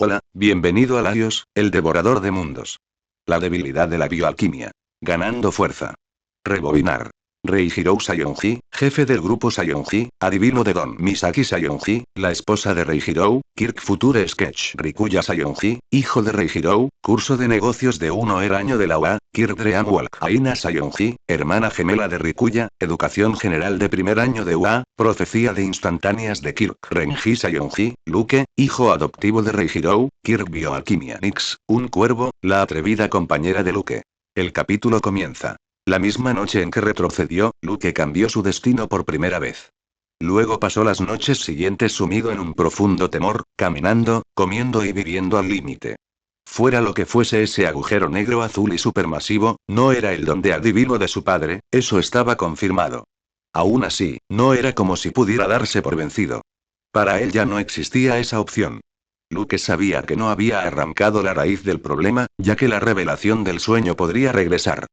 Hola, bienvenido a Laios, el devorador de mundos. La debilidad de la bioalquimia. Ganando fuerza. Rebobinar. Reihiro Sayonji, jefe del grupo Sayonji, adivino de Don Misaki Sayonji, la esposa de Reihiro, Kirk Future Sketch Rikuya Sayonji, hijo de Reihiro, curso de negocios de 1 año de la UA, Kirk Dreamwalk Aina Sayonji, hermana gemela de Rikuya, educación general de primer año de UA, profecía de instantáneas de Kirk Renji Sayonji, Luke, hijo adoptivo de Reihiro, Kirk Bioalquimia Nix, un cuervo, la atrevida compañera de Luke. El capítulo comienza. La misma noche en que retrocedió, Luke cambió su destino por primera vez. Luego pasó las noches siguientes sumido en un profundo temor, caminando, comiendo y viviendo al límite. Fuera lo que fuese ese agujero negro azul y supermasivo, no era el don de adivino de su padre, eso estaba confirmado. Aún así, no era como si pudiera darse por vencido. Para él ya no existía esa opción. Luke sabía que no había arrancado la raíz del problema, ya que la revelación del sueño podría regresar.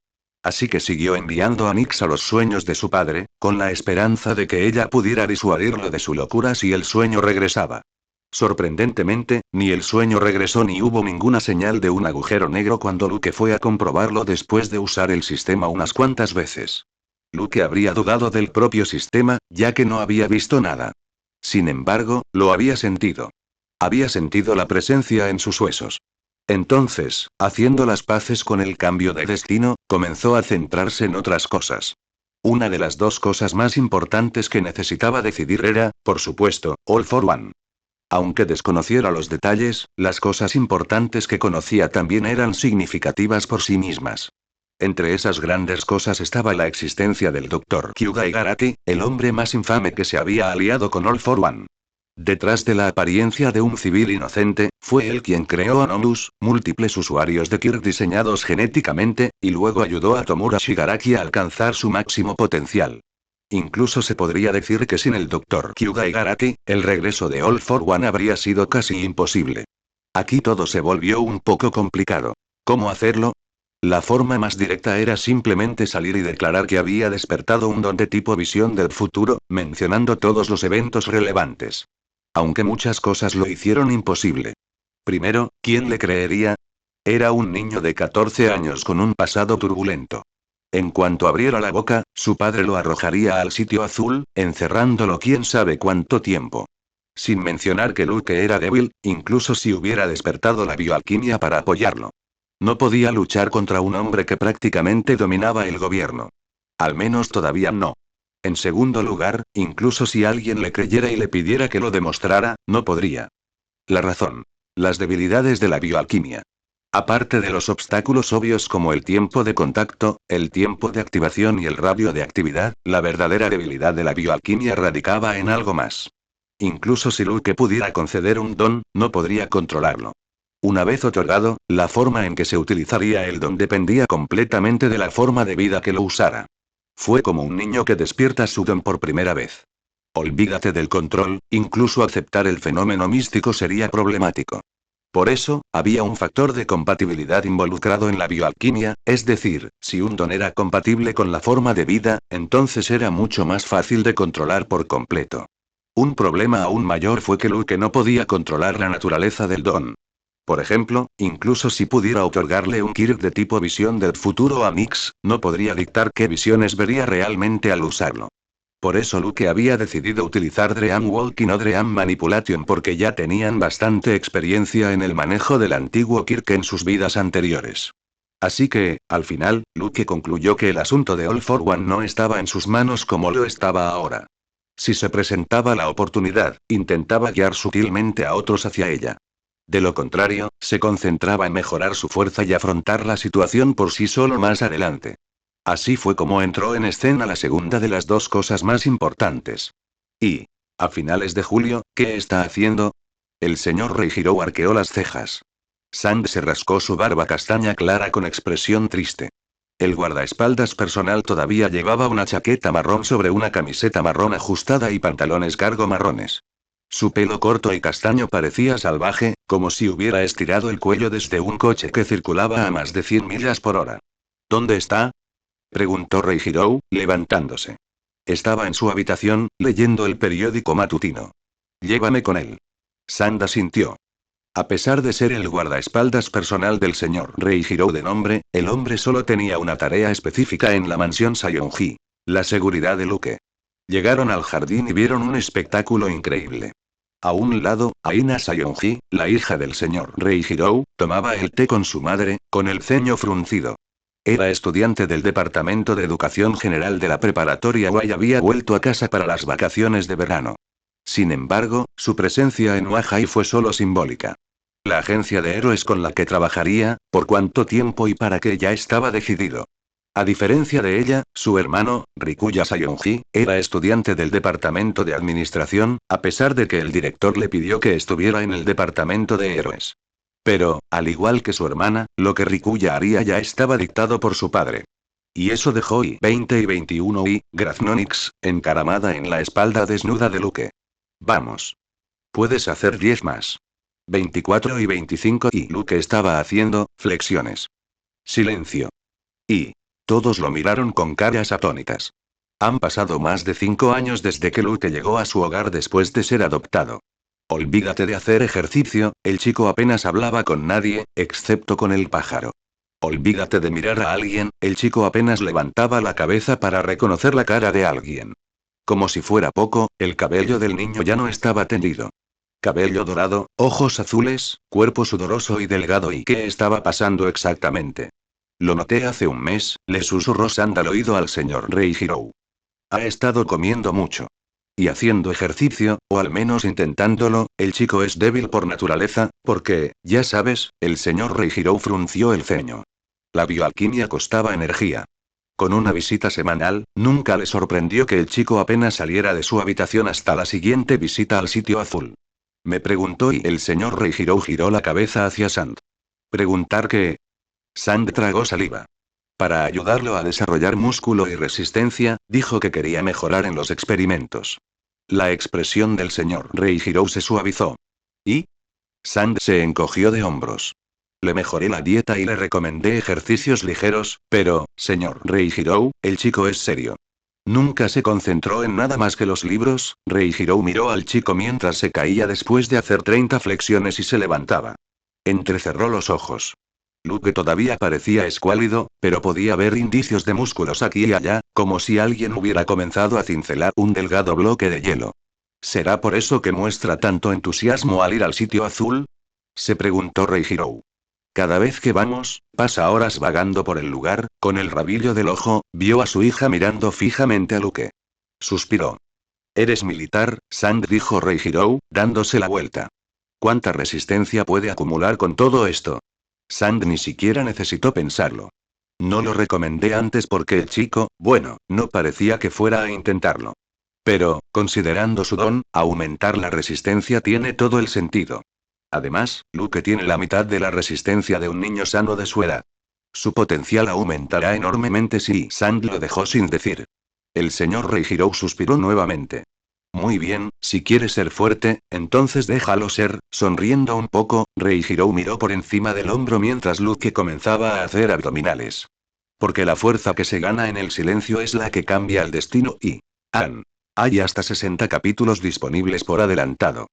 Así que siguió enviando a Nix a los sueños de su padre, con la esperanza de que ella pudiera disuadirlo de su locura si el sueño regresaba. Sorprendentemente, ni el sueño regresó ni hubo ninguna señal de un agujero negro cuando Luke fue a comprobarlo después de usar el sistema unas cuantas veces. Luke habría dudado del propio sistema, ya que no había visto nada. Sin embargo, lo había sentido. Había sentido la presencia en sus huesos. Entonces, haciendo las paces con el cambio de destino, comenzó a centrarse en otras cosas. Una de las dos cosas más importantes que necesitaba decidir era, por supuesto, All for One. Aunque desconociera los detalles, las cosas importantes que conocía también eran significativas por sí mismas. Entre esas grandes cosas estaba la existencia del Dr. Kyuga Igarashi, el hombre más infame que se había aliado con All for One. Detrás de la apariencia de un civil inocente, fue él quien creó a Nomus, múltiples usuarios de Kirk diseñados genéticamente, y luego ayudó a Tomura Shigaraki a alcanzar su máximo potencial. Incluso se podría decir que sin el Dr. Kyuga Igarashi, el regreso de All for One habría sido casi imposible. Aquí todo se volvió un poco complicado. ¿Cómo hacerlo? La forma más directa era simplemente salir y declarar que había despertado un don de tipo visión del futuro, mencionando todos los eventos relevantes. Aunque muchas cosas lo hicieron imposible. Primero, ¿quién le creería? Era un niño de 14 años con un pasado turbulento. En cuanto abriera la boca, su padre lo arrojaría al sitio azul, encerrándolo quién sabe cuánto tiempo. Sin mencionar que Luke era débil, incluso si hubiera despertado la bioalquimia para apoyarlo. No podía luchar contra un hombre que prácticamente dominaba el gobierno. Al menos todavía no. En segundo lugar, incluso si alguien le creyera y le pidiera que lo demostrara, no podría. La razón. Las debilidades de la bioalquimia. Aparte de los obstáculos obvios como el tiempo de contacto, el tiempo de activación y el radio de actividad, la verdadera debilidad de la bioalquimia radicaba en algo más. Incluso si Luke pudiera conceder un don, no podría controlarlo. Una vez otorgado, la forma en que se utilizaría el don dependía completamente de la forma de vida que lo usara. Fue como un niño que despierta su don por primera vez. Olvídate del control, incluso aceptar el fenómeno místico sería problemático. Por eso, había un factor de compatibilidad involucrado en la bioalquimia, es decir, si un don era compatible con la forma de vida, entonces era mucho más fácil de controlar por completo. Un problema aún mayor fue que Luke no podía controlar la naturaleza del don. Por ejemplo, incluso si pudiera otorgarle un Kirk de tipo visión del futuro a Nix, no podría dictar qué visiones vería realmente al usarlo. Por eso Luke había decidido utilizar Dream Walk y no Dream Manipulation porque ya tenían bastante experiencia en el manejo del antiguo Kirk en sus vidas anteriores. Así que, al final, Luke concluyó que el asunto de All for One no estaba en sus manos como lo estaba ahora. Si se presentaba la oportunidad, intentaba guiar sutilmente a otros hacia ella. De lo contrario, se concentraba en mejorar su fuerza y afrontar la situación por sí solo más adelante. Así fue como entró en escena la segunda de las dos cosas más importantes. Y, a finales de julio, ¿qué está haciendo? El señor Reihiro arqueó las cejas. Sand se rascó su barba castaña clara con expresión triste. El guardaespaldas personal todavía llevaba una chaqueta marrón sobre una camiseta marrón ajustada y pantalones cargo marrones. Su pelo corto y castaño parecía salvaje, como si hubiera estirado el cuello desde un coche que circulaba a más de 100 millas por hora. ¿Dónde está? Preguntó Reihiro, levantándose. Estaba en su habitación, leyendo el periódico matutino. Llévame con él. Sand asintió. A pesar de ser el guardaespaldas personal del señor Reihiro de nombre, el hombre solo tenía una tarea específica en la mansión Sayonji: la seguridad de Luke. Llegaron al jardín y vieron un espectáculo increíble. A un lado, Aina Sayonji, la hija del señor Reihiro, tomaba el té con su madre, con el ceño fruncido. Era estudiante del Departamento de Educación General de la Preparatoria y había vuelto a casa para las vacaciones de verano. Sin embargo, su presencia en Wahai fue solo simbólica. La agencia de héroes con la que trabajaría, por cuánto tiempo y para qué ya estaba decidido. A diferencia de ella, su hermano, Rikuya Sayonji, era estudiante del departamento de administración, a pesar de que el director le pidió que estuviera en el departamento de héroes. Pero, al igual que su hermana, lo que Rikuya haría ya estaba dictado por su padre. Y eso dejó I-20 y 21 y Graznonix encaramada en la espalda desnuda de Luke. Vamos. Puedes hacer 10 más. 24 y 25 y Luke estaba haciendo flexiones. Silencio. Y todos lo miraron con caras atónitas. Han pasado más de 5 años desde que Luke llegó a su hogar después de ser adoptado. Olvídate de hacer ejercicio, el chico apenas hablaba con nadie, excepto con el pájaro. Olvídate de mirar a alguien, el chico apenas levantaba la cabeza para reconocer la cara de alguien. Como si fuera poco, el cabello del niño ya no estaba tendido. Cabello dorado, ojos azules, cuerpo sudoroso y delgado. ¿Y qué estaba pasando exactamente? Lo noté hace un mes, le susurró Sand al oído al señor Reihiro. Ha estado comiendo mucho. Y haciendo ejercicio, o al menos intentándolo. El chico es débil por naturaleza, porque, ya sabes, el señor Reihiro frunció el ceño. La bioalquimia costaba energía. Con una visita semanal, nunca le sorprendió que el chico apenas saliera de su habitación hasta la siguiente visita al sitio azul. Me preguntó y el señor Reihiro giró la cabeza hacia Sand. ¿Preguntar qué? Sand tragó saliva. Para ayudarlo a desarrollar músculo y resistencia, dijo que quería mejorar en los experimentos. La expresión del señor Reihiro se suavizó. ¿Y? Sand se encogió de hombros. Le mejoré la dieta y le recomendé ejercicios ligeros, pero, señor Reihiro, el chico es serio. Nunca se concentró en nada más que los libros. Reihiro miró al chico mientras se caía después de hacer 30 flexiones y se levantaba. Entrecerró los ojos. Luke todavía parecía escuálido, pero podía ver indicios de músculos aquí y allá, como si alguien hubiera comenzado a cincelar un delgado bloque de hielo. ¿Será por eso que muestra tanto entusiasmo al ir al sitio azul? Se preguntó Reihiro. Cada vez que vamos, pasa horas vagando por el lugar, con el rabillo del ojo, vio a su hija mirando fijamente a Luke. Suspiró. ¿Eres militar, Sand? Dijo Reihiro, dándose la vuelta. ¿Cuánta resistencia puede acumular con todo esto? Sand ni siquiera necesitó pensarlo. No lo recomendé antes porque el chico, bueno, no parecía que fuera a intentarlo. Pero, considerando su don, aumentar la resistencia tiene todo el sentido. Además, Luke tiene la mitad de la resistencia de un niño sano de su edad. Su potencial aumentará enormemente si Sand lo dejó sin decir. El señor Reihiro suspiró nuevamente. Muy bien, si quiere ser fuerte, entonces déjalo ser. Sonriendo un poco, Reihiro miró por encima del hombro mientras Luke comenzaba a hacer abdominales. Porque la fuerza que se gana en el silencio es la que cambia el destino y... hay hasta 60 capítulos disponibles por adelantado.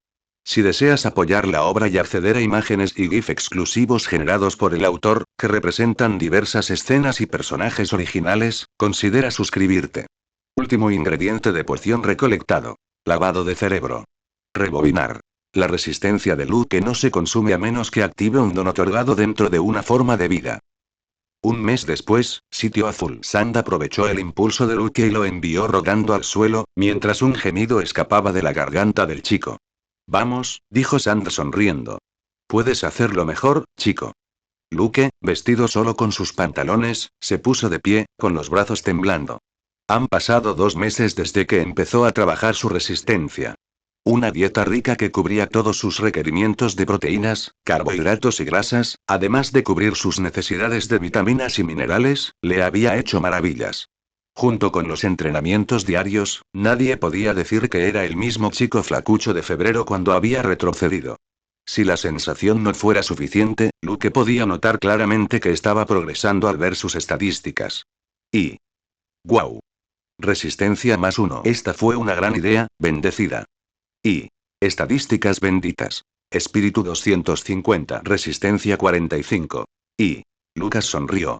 Si deseas apoyar la obra y acceder a imágenes y GIF exclusivos generados por el autor, que representan diversas escenas y personajes originales, considera suscribirte. Último ingrediente de poción recolectado. Lavado de cerebro. Rebobinar. La resistencia de Luke no se consume a menos que active un don otorgado dentro de una forma de vida. Un mes después, sitio azul. Sand aprovechó el impulso de Luke y lo envió rodando al suelo, mientras un gemido escapaba de la garganta del chico. Vamos, dijo Sand sonriendo. Puedes hacerlo mejor, chico. Luke, vestido solo con sus pantalones, se puso de pie, con los brazos temblando. Han pasado 2 meses desde que empezó a trabajar su resistencia. Una dieta rica que cubría todos sus requerimientos de proteínas, carbohidratos y grasas, además de cubrir sus necesidades de vitaminas y minerales, le había hecho maravillas. Junto con los entrenamientos diarios, nadie podía decir que era el mismo chico flacucho de febrero cuando había retrocedido. Si la sensación no fuera suficiente, Luke podía notar claramente que estaba progresando al ver sus estadísticas. Y... ¡guau! Resistencia +1. Esta fue una gran idea, bendecida. Y... estadísticas benditas. Espíritu 250. Resistencia 45. Y. Lucas sonrió.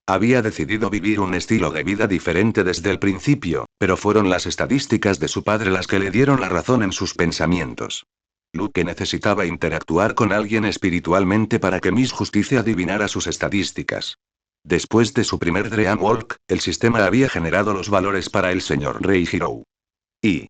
Había decidido vivir un estilo de vida diferente desde el principio, pero fueron las estadísticas de su padre las que le dieron la razón en sus pensamientos. Luke necesitaba interactuar con alguien espiritualmente para que Miss Justicia adivinara sus estadísticas. Después de su primer Dream Walk, el sistema había generado los valores para el señor Reihiro. Y.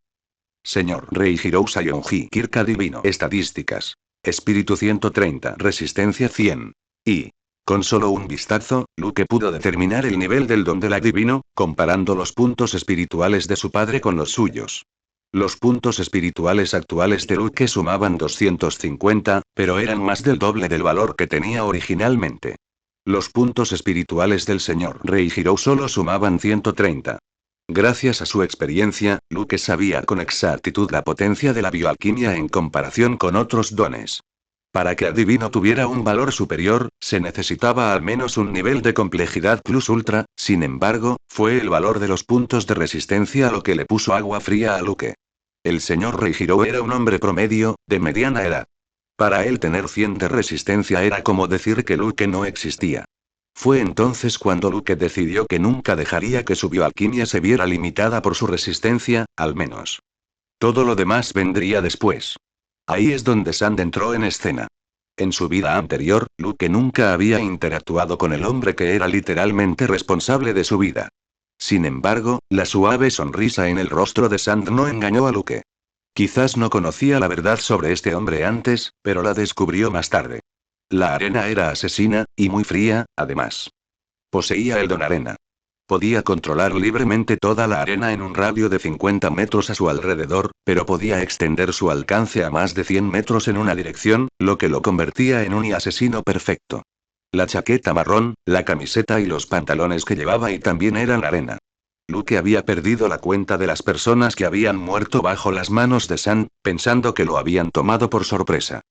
Señor Reihiro Sayonji Kirk adivino. Estadísticas. Espíritu 130. Resistencia 100. Y. Con solo un vistazo, Luke pudo determinar el nivel del don del adivino, comparando los puntos espirituales de su padre con los suyos. Los puntos espirituales actuales de Luke sumaban 250, pero eran más del doble del valor que tenía originalmente. Los puntos espirituales del señor Reihiro solo sumaban 130. Gracias a su experiencia, Luke sabía con exactitud la potencia de la bioalquimia en comparación con otros dones. Para que adivino tuviera un valor superior, se necesitaba al menos un nivel de complejidad plus ultra, sin embargo, fue el valor de los puntos de resistencia lo que le puso agua fría a Luke. El señor Reihiro era un hombre promedio, de mediana edad. Para él tener 100 de resistencia era como decir que Luke no existía. Fue entonces cuando Luke decidió que nunca dejaría que su bioalquimia se viera limitada por su resistencia, al menos. Todo lo demás vendría después. Ahí es donde Sand entró en escena. En su vida anterior, Luke nunca había interactuado con el hombre que era literalmente responsable de su vida. Sin embargo, la suave sonrisa en el rostro de Sand no engañó a Luke. Quizás no conocía la verdad sobre este hombre antes, pero la descubrió más tarde. La arena era asesina, y muy fría, además. Poseía el don arena. Podía controlar libremente toda la arena en un radio de 50 metros a su alrededor, pero podía extender su alcance a más de 100 metros en una dirección, lo que lo convertía en un asesino perfecto. La chaqueta marrón, la camiseta y los pantalones que llevaba y también eran arena. Luke había perdido la cuenta de las personas que habían muerto bajo las manos de Sand, pensando que lo habían tomado por sorpresa.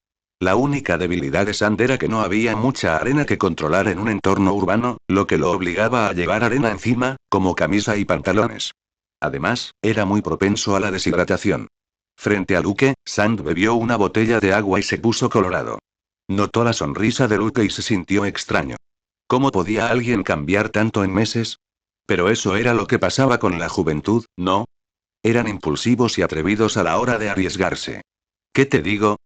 La única debilidad de Sand era que no había mucha arena que controlar en un entorno urbano, lo que lo obligaba a llevar arena encima, como camisa y pantalones. Además, era muy propenso a la deshidratación. Frente a Luke, Sand bebió una botella de agua y se puso colorado. Notó la sonrisa de Luke y se sintió extraño. ¿Cómo podía alguien cambiar tanto en meses? Pero eso era lo que pasaba con la juventud, ¿no? Eran impulsivos y atrevidos a la hora de arriesgarse. ¿Qué te digo?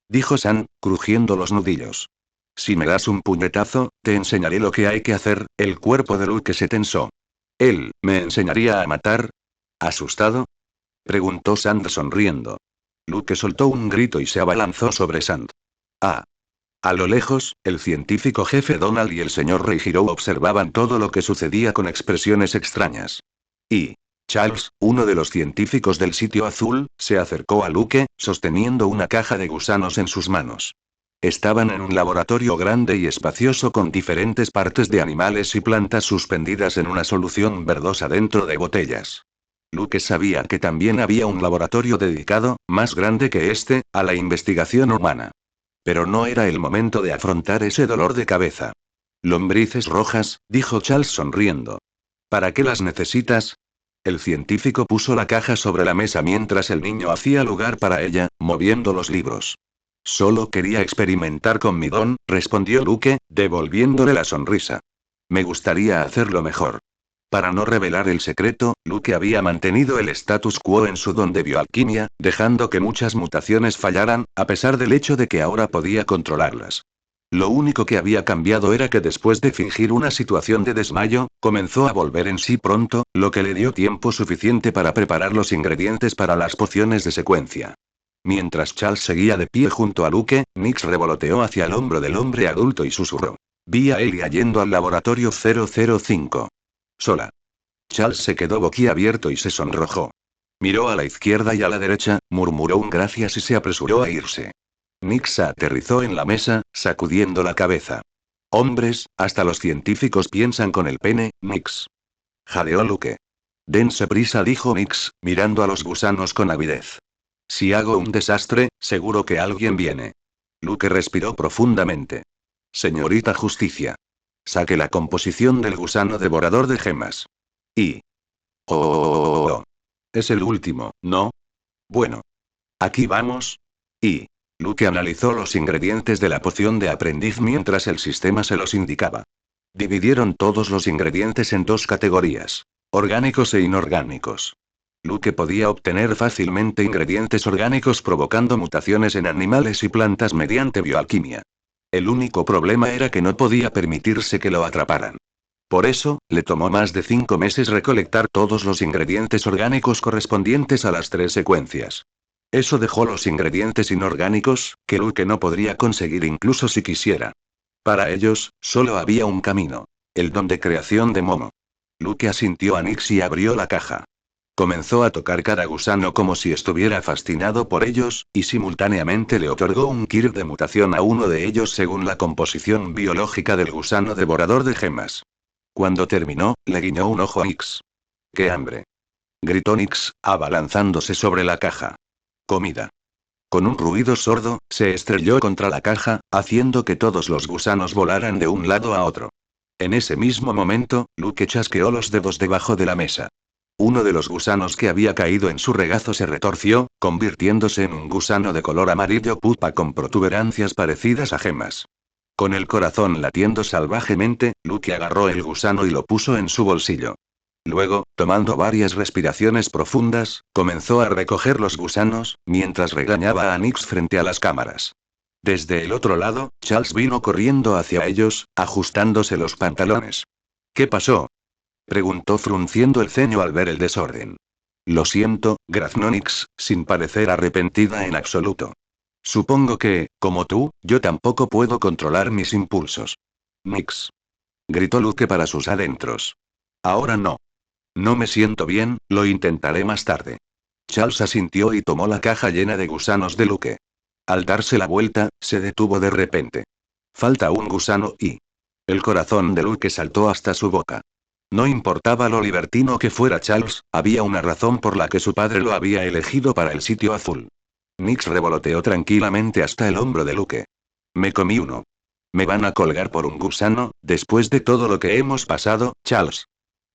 Dijo Sand, crujiendo los nudillos. Si me das un puñetazo, te enseñaré lo que hay que hacer. El cuerpo de Luke se tensó. ¿Él me enseñaría a matar? ¿Asustado? Preguntó Sand sonriendo. Luke soltó un grito y se abalanzó sobre Sand. Ah. A lo lejos, el científico jefe Donald y el señor Reihiro observaban todo lo que sucedía con expresiones extrañas. Y Charles, uno de los científicos del sitio azul, se acercó a Luke, sosteniendo una caja de gusanos en sus manos. Estaban en un laboratorio grande y espacioso con diferentes partes de animales y plantas suspendidas en una solución verdosa dentro de botellas. Luke sabía que también había un laboratorio dedicado, más grande que este, a la investigación humana. Pero no era el momento de afrontar ese dolor de cabeza. Lombrices rojas, dijo Charles sonriendo. ¿Para qué las necesitas? El científico puso la caja sobre la mesa mientras el niño hacía lugar para ella, moviendo los libros. Solo quería experimentar con mi don, respondió Luke, devolviéndole la sonrisa. Me gustaría hacerlo mejor. Para no revelar el secreto, Luke había mantenido el status quo en su don de bioalquimia, dejando que muchas mutaciones fallaran, a pesar del hecho de que ahora podía controlarlas. Lo único que había cambiado era que después de fingir una situación de desmayo, comenzó a volver en sí pronto, lo que le dio tiempo suficiente para preparar los ingredientes para las pociones de secuencia. Mientras Charles seguía de pie junto a Luke, Nix revoloteó hacia el hombro del hombre adulto y susurró. Vi a Elia yendo al laboratorio 005. Sola. Charles se quedó boquiabierto y se sonrojó. Miró a la izquierda y a la derecha, murmuró un gracias y se apresuró a irse. Nix aterrizó en la mesa, sacudiendo la cabeza. Hombres, hasta los científicos piensan con el pene, Nix. Jadeó Luke. Dense prisa, dijo Nix, mirando a los gusanos con avidez. Si hago un desastre, seguro que alguien viene. Luke respiró profundamente. Señorita Justicia. Saque la composición del gusano devorador de gemas. Y. Oh. Es el último, ¿no? Bueno. Aquí vamos. Y. Luke analizó los ingredientes de la poción de aprendiz mientras el sistema se los indicaba. Dividieron todos los ingredientes en dos categorías: orgánicos e inorgánicos. Luke podía obtener fácilmente ingredientes orgánicos provocando mutaciones en animales y plantas mediante bioalquimia. El único problema era que no podía permitirse que lo atraparan. Por eso, le tomó más de 5 meses recolectar todos los ingredientes orgánicos correspondientes a las 3 secuencias. Eso dejó los ingredientes inorgánicos, que Luke no podría conseguir incluso si quisiera. Para ellos, solo había un camino: el don de creación de Momo. Luke asintió a Nix y abrió la caja. Comenzó a tocar cada gusano como si estuviera fascinado por ellos, y simultáneamente le otorgó un kit de mutación a uno de ellos según la composición biológica del gusano devorador de gemas. Cuando terminó, le guiñó un ojo a Nix. ¡Qué hambre!, gritó Nix, abalanzándose sobre la caja. Comida. Con un ruido sordo, se estrelló contra la caja, haciendo que todos los gusanos volaran de un lado a otro. En ese mismo momento, Luke chasqueó los dedos debajo de la mesa. Uno de los gusanos que había caído en su regazo se retorció, convirtiéndose en un gusano de color amarillo pupa con protuberancias parecidas a gemas. Con el corazón latiendo salvajemente, Luke agarró el gusano y lo puso en su bolsillo. Luego, tomando varias respiraciones profundas, comenzó a recoger los gusanos, mientras regañaba a Nix frente a las cámaras. Desde el otro lado, Charles vino corriendo hacia ellos, ajustándose los pantalones. ¿Qué pasó?, preguntó frunciendo el ceño al ver el desorden. Lo siento, graznó Nix, sin parecer arrepentida en absoluto. Supongo que, como tú, yo tampoco puedo controlar mis impulsos. Nix, gritó Luke para sus adentros. Ahora no. No me siento bien, lo intentaré más tarde. Charles asintió y tomó la caja llena de gusanos de Luke. Al darse la vuelta, se detuvo de repente. Falta un gusano y... El corazón de Luke saltó hasta su boca. No importaba lo libertino que fuera Charles, había una razón por la que su padre lo había elegido para el sitio azul. Nix revoloteó tranquilamente hasta el hombro de Luke. Me comí uno. ¿Me van a colgar por un gusano, después de todo lo que hemos pasado, Charles?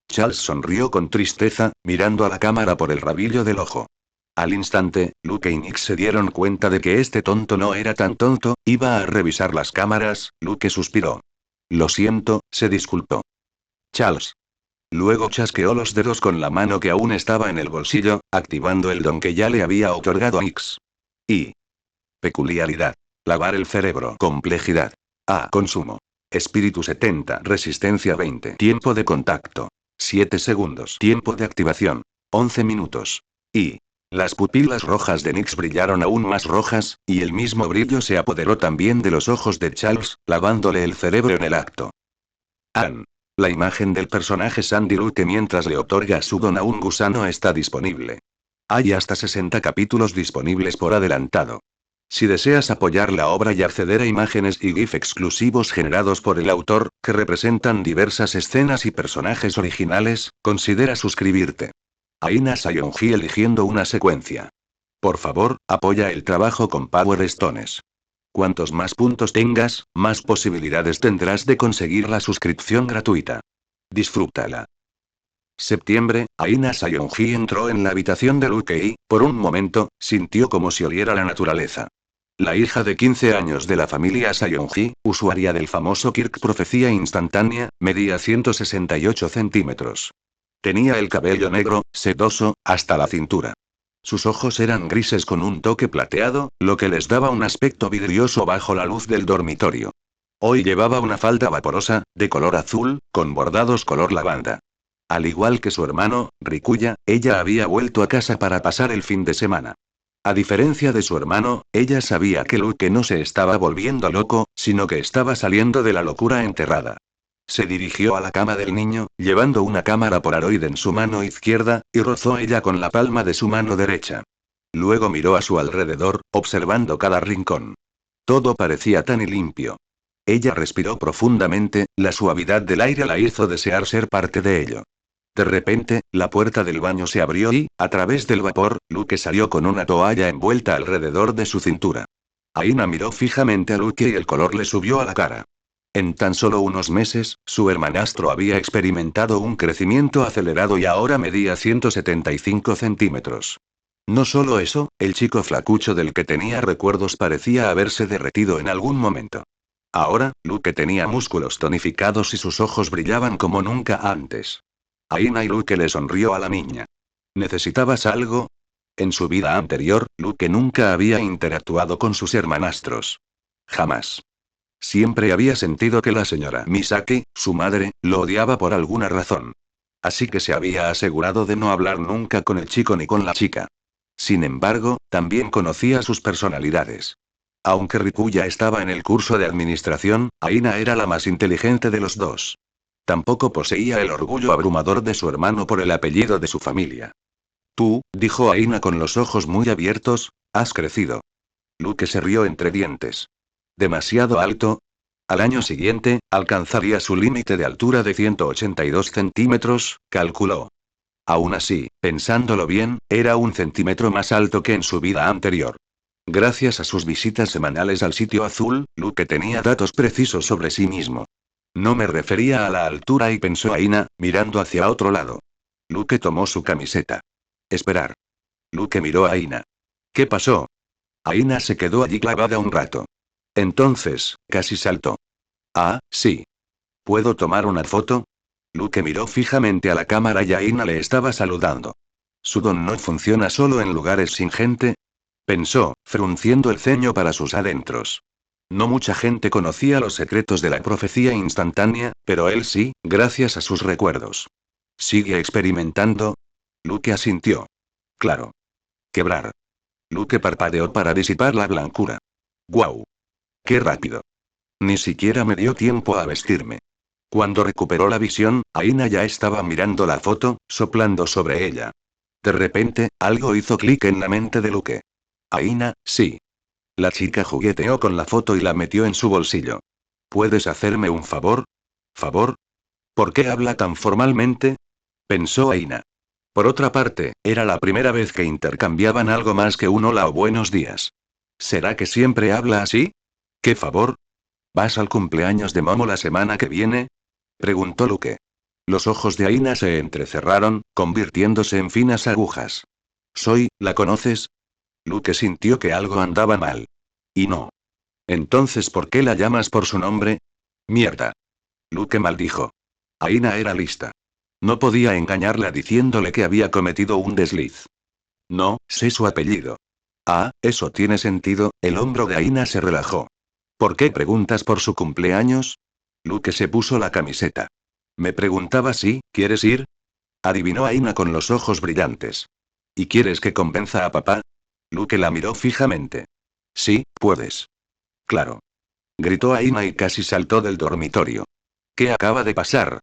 Charles sonrió con tristeza, mirando a la cámara por el rabillo del ojo. Al instante, Luke y Nix se dieron cuenta de que este tonto no era tan tonto, iba a revisar las cámaras. Luke suspiró. Lo siento, se disculpó. Charles. Luego chasqueó los dedos con la mano que aún estaba en el bolsillo, activando el don que ya le había otorgado a Nix. Y. Peculiaridad. Lavar el cerebro. Complejidad. A. Consumo. Espíritu 70. Resistencia 20. Tiempo de contacto. 7 segundos. Tiempo de activación. 11 minutos. Y. Las pupilas rojas de Nix brillaron aún más rojas, y el mismo brillo se apoderó también de los ojos de Charles, lavándole el cerebro en el acto. Ann. La imagen del personaje Sandy Luke mientras le otorga su don a un gusano está disponible. Hay hasta 60 capítulos disponibles por adelantado. Si deseas apoyar la obra y acceder a imágenes y GIF exclusivos generados por el autor, que representan diversas escenas y personajes originales, considera suscribirte. Aina Sayonji eligiendo una secuencia. Por favor, apoya el trabajo con Power Stones. Cuantos más puntos tengas, más posibilidades tendrás de conseguir la suscripción gratuita. Disfrútala. Septiembre, Aina Sayonji entró en la habitación de Luke y, por un momento, sintió como si oliera la naturaleza. La hija de 15 años de la familia Sayonji, usuaria del famoso Kirk Profecía Instantánea, medía 168 centímetros. Tenía el cabello negro, sedoso, hasta la cintura. Sus ojos eran grises con un toque plateado, lo que les daba un aspecto vidrioso bajo la luz del dormitorio. Hoy llevaba una falda vaporosa, de color azul, con bordados color lavanda. Al igual que su hermano, Rikuya, ella había vuelto a casa para pasar el fin de semana. A diferencia de su hermano, ella sabía que Luke no se estaba volviendo loco, sino que estaba saliendo de la locura enterrada. Se dirigió a la cama del niño, llevando una cámara polaroid en su mano izquierda, y rozó ella con la palma de su mano derecha. Luego miró a su alrededor, observando cada rincón. Todo parecía tan limpio. Ella respiró profundamente, la suavidad del aire la hizo desear ser parte de ello. De repente, la puerta del baño se abrió y, a través del vapor, Luke salió con una toalla envuelta alrededor de su cintura. Aina miró fijamente a Luke y el color le subió a la cara. En tan solo unos meses, su hermanastro había experimentado un crecimiento acelerado y ahora medía 175 centímetros. No solo eso, el chico flacucho del que tenía recuerdos parecía haberse derretido en algún momento. Ahora, Luke tenía músculos tonificados y sus ojos brillaban como nunca antes. Aina y Luke le sonrió a la niña. ¿Necesitabas algo? En su vida anterior, Luke nunca había interactuado con sus hermanastros. Jamás. Siempre había sentido que la señora Misaki, su madre, lo odiaba por alguna razón. Así que se había asegurado de no hablar nunca con el chico ni con la chica. Sin embargo, también conocía sus personalidades. Aunque Rikuya estaba en el curso de administración, Aina era la más inteligente de los dos. Tampoco poseía el orgullo abrumador de su hermano por el apellido de su familia. Tú, dijo Aina con los ojos muy abiertos, has crecido. Luke se rió entre dientes. ¿Demasiado alto? Al año siguiente, alcanzaría su límite de altura de 182 centímetros, calculó. Aún así, pensándolo bien, era 1 centímetro más alto que en su vida anterior. Gracias a sus visitas semanales al sitio azul, Luke tenía datos precisos sobre sí mismo. No me refería a la altura y pensó Aina, mirando hacia otro lado. Luke tomó su camiseta. Esperar. Luke miró a Aina. ¿Qué pasó? Aina se quedó allí clavada un rato. Entonces, casi saltó. Ah, sí. ¿Puedo tomar una foto? Luke miró fijamente a la cámara y Aina le estaba saludando. ¿Su don no funciona solo en lugares sin gente? Pensó, frunciendo el ceño para sus adentros. No mucha gente conocía los secretos de la profecía instantánea, pero él sí, gracias a sus recuerdos. ¿Sigue experimentando? Luke asintió. Claro. Quebrar. Luke parpadeó para disipar la blancura. ¡Guau! ¡Qué rápido! Ni siquiera me dio tiempo a vestirme. Cuando recuperó la visión, Aina ya estaba mirando la foto, soplando sobre ella. De repente, algo hizo clic en la mente de Luke. Aina, sí. La chica jugueteó con la foto y la metió en su bolsillo. ¿Puedes hacerme un favor? ¿Favor? ¿Por qué habla tan formalmente? Pensó Aina. Por otra parte, era la primera vez que intercambiaban algo más que un hola o buenos días. ¿Será que siempre habla así? ¿Qué favor? ¿Vas al cumpleaños de Momo la semana que viene? Preguntó Luke. Los ojos de Aina se entrecerraron, convirtiéndose en finas agujas. ¿La conoces? Luke sintió que algo andaba mal. Y no. Entonces, ¿por qué la llamas por su nombre? Mierda. Luke maldijo. Aina era lista. No podía engañarla diciéndole que había cometido un desliz. No, sé su apellido. Ah, eso tiene sentido, el hombro de Aina se relajó. ¿Por qué preguntas por su cumpleaños? Luke se puso la camiseta. Me preguntaba si, ¿quieres ir? Adivinó Aina con los ojos brillantes. ¿Y quieres que convenza a papá? Luke la miró fijamente. Sí, puedes. Claro. Gritó Aina y casi saltó del dormitorio. ¿Qué acaba de pasar?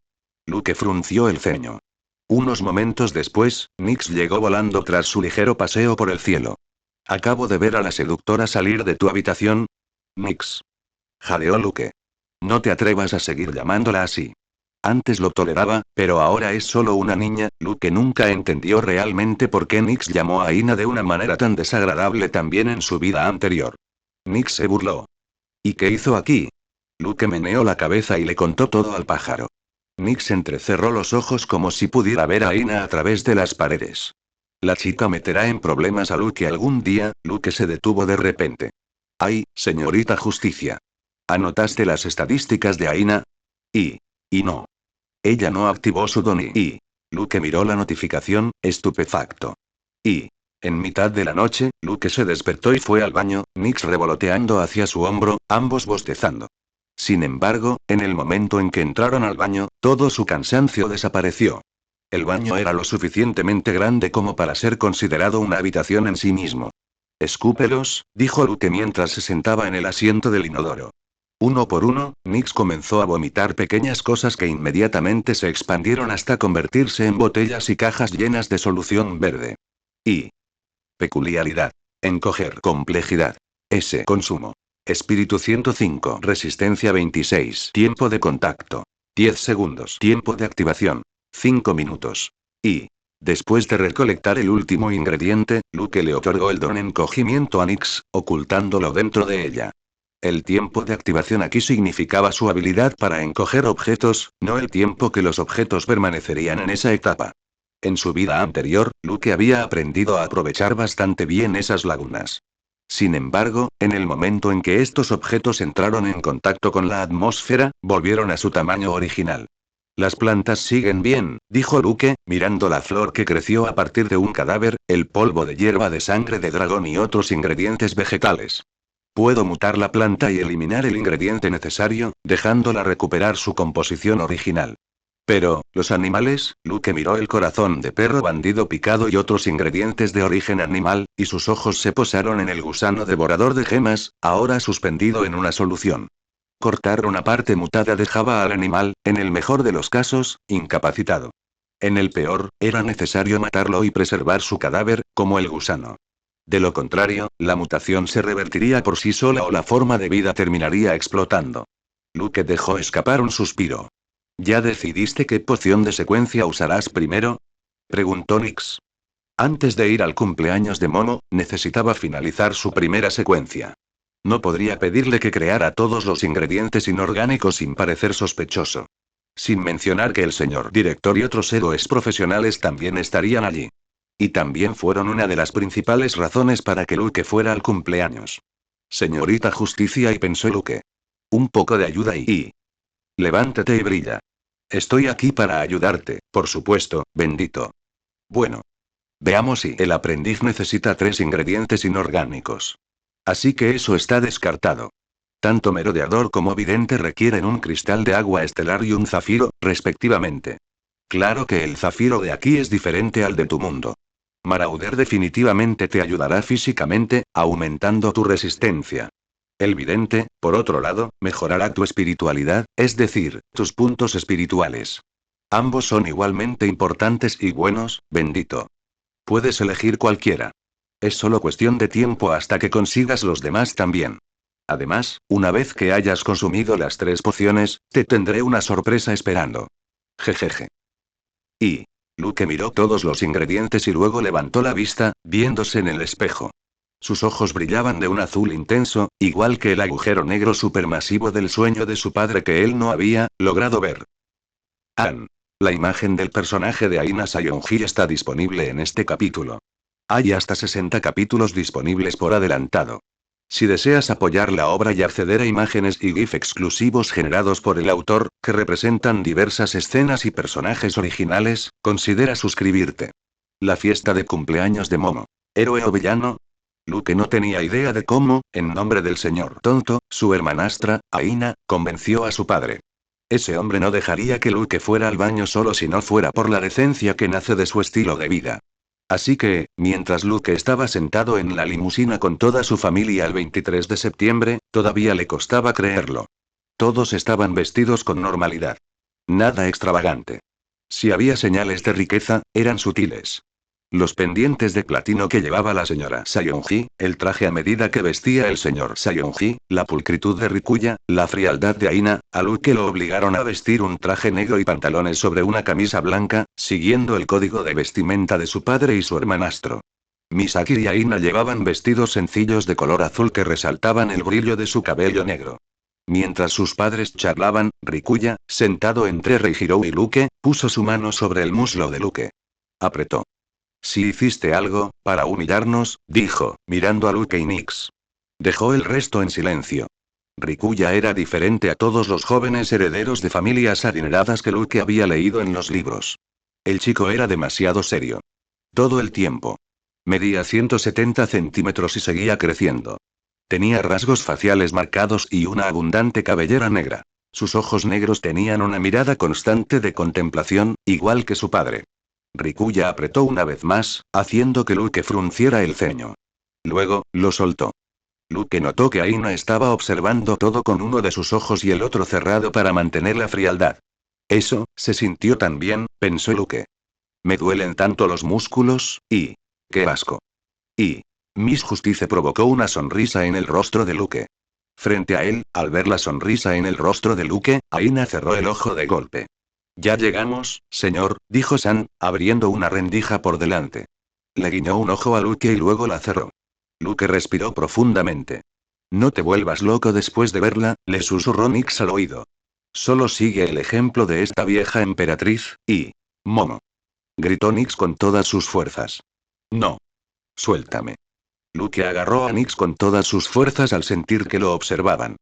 Luke frunció el ceño. Unos momentos después, Nix llegó volando tras su ligero paseo por el cielo. Acabo de ver a la seductora salir de tu habitación. Nix. Jadeó Luke. No te atrevas a seguir llamándola así. Antes lo toleraba, pero ahora es solo una niña. Luke nunca entendió realmente por qué Nix llamó a Aina de una manera tan desagradable también en su vida anterior. Nix se burló. ¿Y qué hizo aquí? Luke meneó la cabeza y le contó todo al pájaro. Nix entrecerró los ojos como si pudiera ver a Aina a través de las paredes. La chica meterá en problemas a Luke algún día. Luke se detuvo de repente. Ay, señorita Justicia. ¿Anotaste las estadísticas de Aina? Y no. Ella no activó su don y. Luke miró la notificación, estupefacto. Y. En mitad de la noche, Luke se despertó y fue al baño, Nix revoloteando hacia su hombro, ambos bostezando. Sin embargo, en el momento en que entraron al baño, todo su cansancio desapareció. El baño era lo suficientemente grande como para ser considerado una habitación en sí mismo. Escúpelos, dijo Luke mientras se sentaba en el asiento del inodoro. Uno por uno, Nix comenzó a vomitar pequeñas cosas que inmediatamente se expandieron hasta convertirse en botellas y cajas llenas de solución verde. Y. Peculiaridad. Encoger. Complejidad. S. Consumo. Espíritu 105. Resistencia 26. Tiempo de contacto. 10 segundos. Tiempo de activación. 5 minutos. Y. Después de recolectar el último ingrediente, Luke le otorgó el don encogimiento a Nix, ocultándolo dentro de ella. El tiempo de activación aquí significaba su habilidad para encoger objetos, no el tiempo que los objetos permanecerían en esa etapa. En su vida anterior, Luke había aprendido a aprovechar bastante bien esas lagunas. Sin embargo, en el momento en que estos objetos entraron en contacto con la atmósfera, volvieron a su tamaño original. Las plantas siguen bien, dijo Luke, mirando la flor que creció a partir de un cadáver, el polvo de hierba de sangre de dragón y otros ingredientes vegetales. Puedo mutar la planta y eliminar el ingrediente necesario, dejándola recuperar su composición original. Pero, ¿los animales? Luke miró el corazón de perro bandido picado y otros ingredientes de origen animal, y sus ojos se posaron en el gusano devorador de gemas, ahora suspendido en una solución. Cortar una parte mutada dejaba al animal, en el mejor de los casos, incapacitado. En el peor, era necesario matarlo y preservar su cadáver, como el gusano. De lo contrario, la mutación se revertiría por sí sola o la forma de vida terminaría explotando. Luke dejó escapar un suspiro. ¿Ya decidiste qué poción de secuencia usarás primero? Preguntó Nix. Antes de ir al cumpleaños de Momo, necesitaba finalizar su primera secuencia. No podría pedirle que creara todos los ingredientes inorgánicos sin parecer sospechoso. Sin mencionar que el señor director y otros héroes profesionales también estarían allí. Y también fueron una de las principales razones para que Luke fuera al cumpleaños. Señorita Justicia, y pensó Luke. Un poco de ayuda y... Levántate y brilla. Estoy aquí para ayudarte, por supuesto, bendito. Bueno. Veamos si el aprendiz necesita 3 ingredientes inorgánicos. Así que eso está descartado. Tanto merodeador como vidente requieren un cristal de agua estelar y un zafiro, respectivamente. Claro que el zafiro de aquí es diferente al de tu mundo. Marauder definitivamente te ayudará físicamente, aumentando tu resistencia. El vidente, por otro lado, mejorará tu espiritualidad, es decir, tus puntos espirituales. Ambos son igualmente importantes y buenos, bendito. Puedes elegir cualquiera. Es solo cuestión de tiempo hasta que consigas los demás también. Además, una vez que hayas consumido las 3 pociones, te tendré una sorpresa esperando. Jejeje. Y... Luke miró todos los ingredientes y luego levantó la vista, viéndose en el espejo. Sus ojos brillaban de un azul intenso, igual que el agujero negro supermasivo del sueño de su padre que él no había logrado ver. La imagen del personaje de Aina Sayonji está disponible en este capítulo. Hay hasta 60 capítulos disponibles por adelantado. Si deseas apoyar la obra y acceder a imágenes y GIF exclusivos generados por el autor, que representan diversas escenas y personajes originales, considera suscribirte. La fiesta de cumpleaños de Momo. ¿Héroe o villano? Luke no tenía idea de cómo, en nombre del señor tonto, su hermanastra, Aina, convenció a su padre. Ese hombre no dejaría que Luke fuera al baño solo si no fuera por la decencia que nace de su estilo de vida. Así que, mientras Luke estaba sentado en la limusina con toda su familia el 23 de septiembre, todavía le costaba creerlo. Todos estaban vestidos con normalidad. Nada extravagante. Si había señales de riqueza, eran sutiles. Los pendientes de platino que llevaba la señora Sayonji, el traje a medida que vestía el señor Sayonji, la pulcritud de Rikuya, la frialdad de Aina, a Luke lo obligaron a vestir un traje negro y pantalones sobre una camisa blanca, siguiendo el código de vestimenta de su padre y su hermanastro. Misaki y Aina llevaban vestidos sencillos de color azul que resaltaban el brillo de su cabello negro. Mientras sus padres charlaban, Rikuya, sentado entre Reihiro y Luke, puso su mano sobre el muslo de Luke. Apretó. Si hiciste algo, para humillarnos, dijo, mirando a Luke y Nix. Dejó el resto en silencio. Rikuya era diferente a todos los jóvenes herederos de familias adineradas que Luke había leído en los libros. El chico era demasiado serio. Todo el tiempo. Medía 170 centímetros y seguía creciendo. Tenía rasgos faciales marcados y una abundante cabellera negra. Sus ojos negros tenían una mirada constante de contemplación, igual que su padre. Rikuya apretó una vez más, haciendo que Luke frunciera el ceño. Luego, lo soltó. Luke notó que Aina estaba observando todo con uno de sus ojos y el otro cerrado para mantener la frialdad. Eso, se sintió tan bien, pensó Luke. Me duelen tanto los músculos, y... ¡qué asco! Y... Miss Justice provocó una sonrisa en el rostro de Luke. Frente a él, al ver la sonrisa en el rostro de Luke, Aina cerró el ojo de golpe. Ya llegamos, señor, dijo San, abriendo una rendija por delante. Le guiñó un ojo a Luke y luego la cerró. Luke respiró profundamente. No te vuelvas loco después de verla, le susurró Nix al oído. Solo sigue el ejemplo de esta vieja emperatriz, y... Momo. gritó Nix con todas sus fuerzas. No. Suéltame. Luke agarró a Nix con todas sus fuerzas al sentir que lo observaban.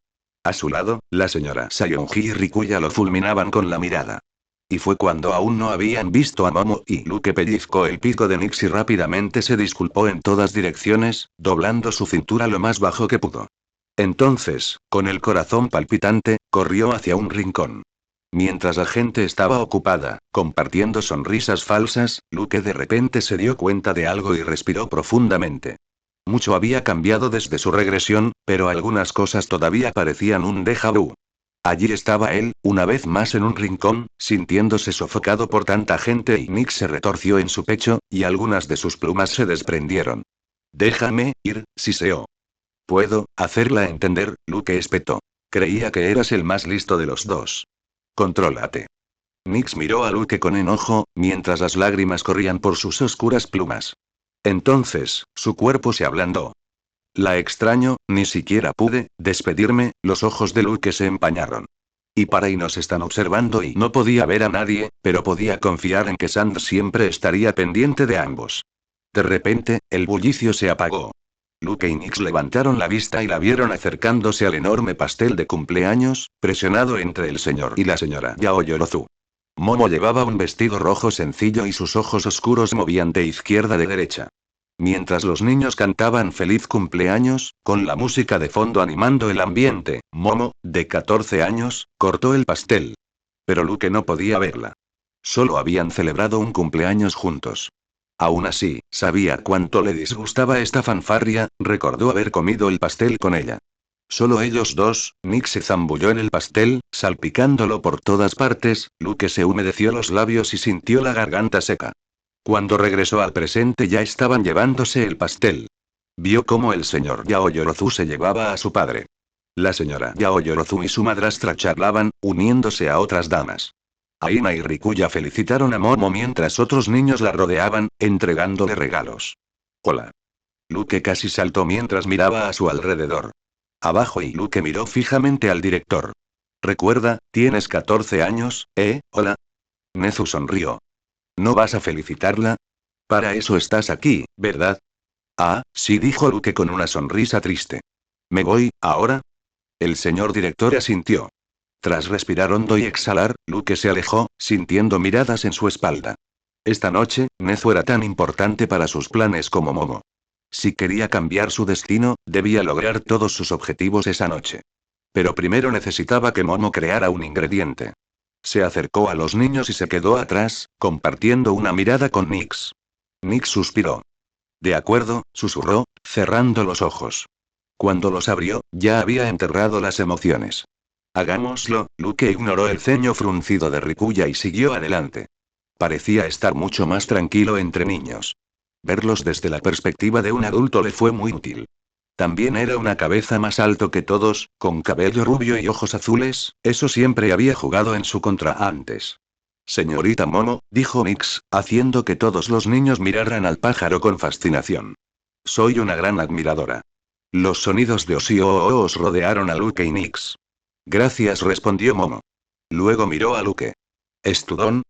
A su lado, la señora Sayonji y Rikuya lo fulminaban con la mirada. Y fue cuando aún no habían visto a Momo y Luke pellizcó el pico de Nix y rápidamente se disculpó en todas direcciones, doblando su cintura lo más bajo que pudo. Entonces, con el corazón palpitante, corrió hacia un rincón. Mientras la gente estaba ocupada, compartiendo sonrisas falsas, Luke de repente se dio cuenta de algo y respiró profundamente. Mucho había cambiado desde su regresión, pero algunas cosas todavía parecían un déjà vu. Allí estaba él, una vez más en un rincón, sintiéndose sofocado por tanta gente y Nick se retorció en su pecho, y algunas de sus plumas se desprendieron. Déjame ir, siseó. Puedo hacerla entender, Luke espetó. Creía que eras el más listo de los dos. Contrólate. Nix miró a Luke con enojo, mientras las lágrimas corrían por sus oscuras plumas. Entonces, su cuerpo se ablandó. La extraño, ni siquiera pude despedirme, los ojos de Luke se empañaron. Y para y nos están observando y no podía ver a nadie, pero podía confiar en que Sand siempre estaría pendiente de ambos. De repente, el bullicio se apagó. Luke y Nix levantaron la vista y la vieron acercándose al enorme pastel de cumpleaños, presionado entre el señor y la señora Yaoyorozu. Momo llevaba un vestido rojo sencillo y sus ojos oscuros movían de izquierda a derecha. Mientras los niños cantaban feliz cumpleaños, con la música de fondo animando el ambiente, Momo, de 14 años, cortó el pastel. Pero Luke no podía verla. Solo habían celebrado un cumpleaños juntos. Aún así, sabía cuánto le disgustaba esta fanfarria, recordó haber comido el pastel con ella. Solo ellos dos, Nick se zambulló en el pastel, salpicándolo por todas partes, Luke se humedeció los labios y sintió la garganta seca. Cuando regresó al presente ya estaban llevándose el pastel. Vio cómo el señor Yaoyorozu se llevaba a su padre. La señora Yaoyorozu y su madrastra charlaban, uniéndose a otras damas. Aina y Rikuya felicitaron a Momo mientras otros niños la rodeaban, entregándole regalos. Hola. Luke casi saltó mientras miraba a su alrededor. Abajo y Luke miró fijamente al director. Recuerda, tienes 14 años, ¿eh? Hola. Nezu sonrió. ¿No vas a felicitarla? Para eso estás aquí, ¿verdad? Ah, sí, dijo Luke con una sonrisa triste. ¿Me voy, ahora? El señor director asintió. Tras respirar hondo y exhalar, Luke se alejó, sintiendo miradas en su espalda. Esta noche, Nezu era tan importante para sus planes como Momo. Si quería cambiar su destino, debía lograr todos sus objetivos esa noche. Pero primero necesitaba que Momo creara un ingrediente. Se acercó a los niños y se quedó atrás, compartiendo una mirada con Nix. Nix suspiró. De acuerdo, susurró, cerrando los ojos. Cuando los abrió, ya había enterrado las emociones. Hagámoslo, Luke ignoró el ceño fruncido de Rikuya y siguió adelante. Parecía estar mucho más tranquilo entre niños. Verlos desde la perspectiva de un adulto le fue muy útil. También era una cabeza más alto que todos, con cabello rubio y ojos azules, eso siempre había jugado en su contra antes. Señorita Momo, dijo Nix, haciendo que todos los niños miraran al pájaro con fascinación. Soy una gran admiradora. Los sonidos de os rodearon a Luke y Nix. Gracias, respondió Momo. Luego miró a Luke. ¿Estudón?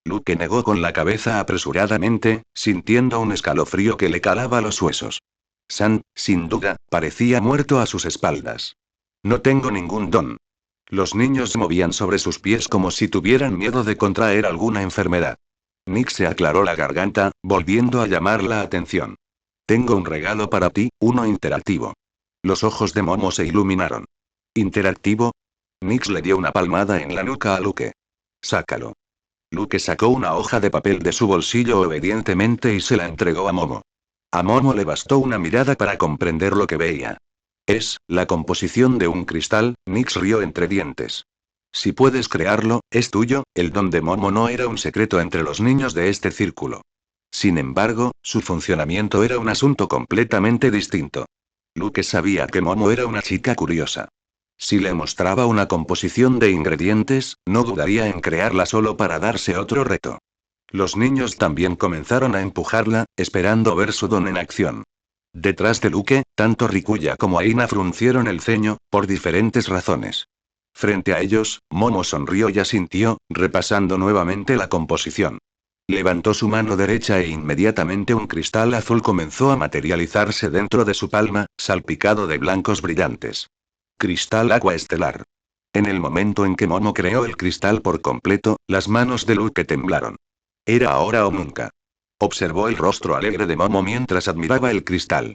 Luke negó con la cabeza apresuradamente, sintiendo un escalofrío que le calaba los huesos. Sand, sin duda, parecía muerto a sus espaldas. No tengo ningún don. Los niños se movían sobre sus pies como si tuvieran miedo de contraer alguna enfermedad. Nick se aclaró la garganta, volviendo a llamar la atención. Tengo un regalo para ti, uno interactivo. Los ojos de Momo se iluminaron. ¿Interactivo? Nix le dio una palmada en la nuca a Luke. Sácalo. Luke sacó una hoja de papel de su bolsillo obedientemente y se la entregó a Momo. A Momo le bastó una mirada para comprender lo que veía. Es la composición de un cristal, Nix rió entre dientes. Si puedes crearlo, es tuyo. El don de Momo no era un secreto entre los niños de este círculo. Sin embargo, su funcionamiento era un asunto completamente distinto. Luke sabía que Momo era una chica curiosa. Si le mostraba una composición de ingredientes, no dudaría en crearla solo para darse otro reto. Los niños también comenzaron a empujarla, esperando ver su don en acción. Detrás de Luke, tanto Rikuya como Aina fruncieron el ceño, por diferentes razones. Frente a ellos, Momo sonrió y asintió, repasando nuevamente la composición. Levantó su mano derecha e inmediatamente un cristal azul comenzó a materializarse dentro de su palma, salpicado de blancos brillantes. Cristal agua estelar. En el momento en que Momo creó el cristal por completo, las manos de Luke temblaron. Era ahora o nunca. Observó el rostro alegre de Momo mientras admiraba el cristal.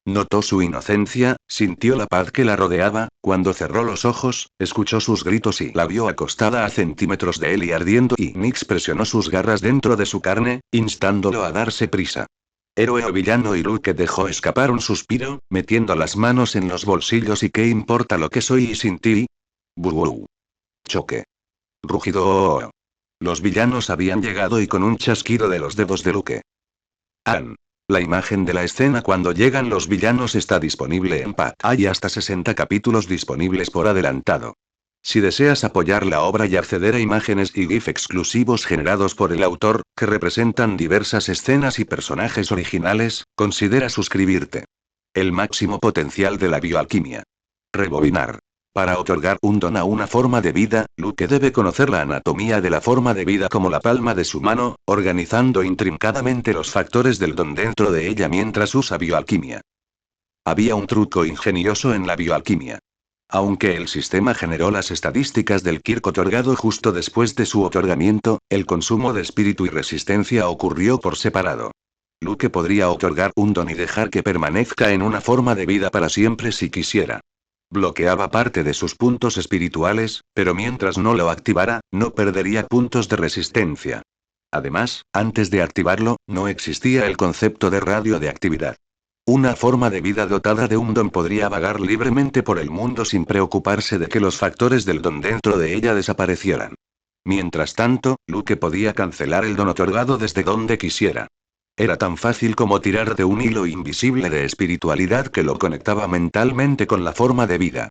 Notó su inocencia, sintió la paz que la rodeaba, cuando cerró los ojos, escuchó sus gritos y la vio acostada a centímetros de él y ardiendo y Nix presionó sus garras dentro de su carne, instándolo a darse prisa. Héroe o villano y Luke dejó escapar un suspiro, metiendo las manos en los bolsillos y ¿qué importa lo que soy y sin ti? Buh. Choque. Rugido. Los villanos habían llegado y con un chasquido de los dedos de Luke. La imagen de la escena cuando llegan los villanos está disponible en Pack. Hay hasta 60 capítulos disponibles por adelantado. Si deseas apoyar la obra y acceder a imágenes y GIF exclusivos generados por el autor, que representan diversas escenas y personajes originales, considera suscribirte. El máximo potencial de la bioalquimia. Rebobinar. Para otorgar un don a una forma de vida, Luke debe conocer la anatomía de la forma de vida como la palma de su mano, organizando intrincadamente los factores del don dentro de ella mientras usa bioalquimia. Había un truco ingenioso en la bioalquimia. Aunque el sistema generó las estadísticas del Kirk otorgado justo después de su otorgamiento, el consumo de espíritu y resistencia ocurrió por separado. Luke podría otorgar un don y dejar que permanezca en una forma de vida para siempre si quisiera. Bloqueaba parte de sus puntos espirituales, pero mientras no lo activara, no perdería puntos de resistencia. Además, antes de activarlo, no existía el concepto de radioactividad. Una forma de vida dotada de un don podría vagar libremente por el mundo sin preocuparse de que los factores del don dentro de ella desaparecieran. Mientras tanto, Luke podía cancelar el don otorgado desde donde quisiera. Era tan fácil como tirar de un hilo invisible de espiritualidad que lo conectaba mentalmente con la forma de vida.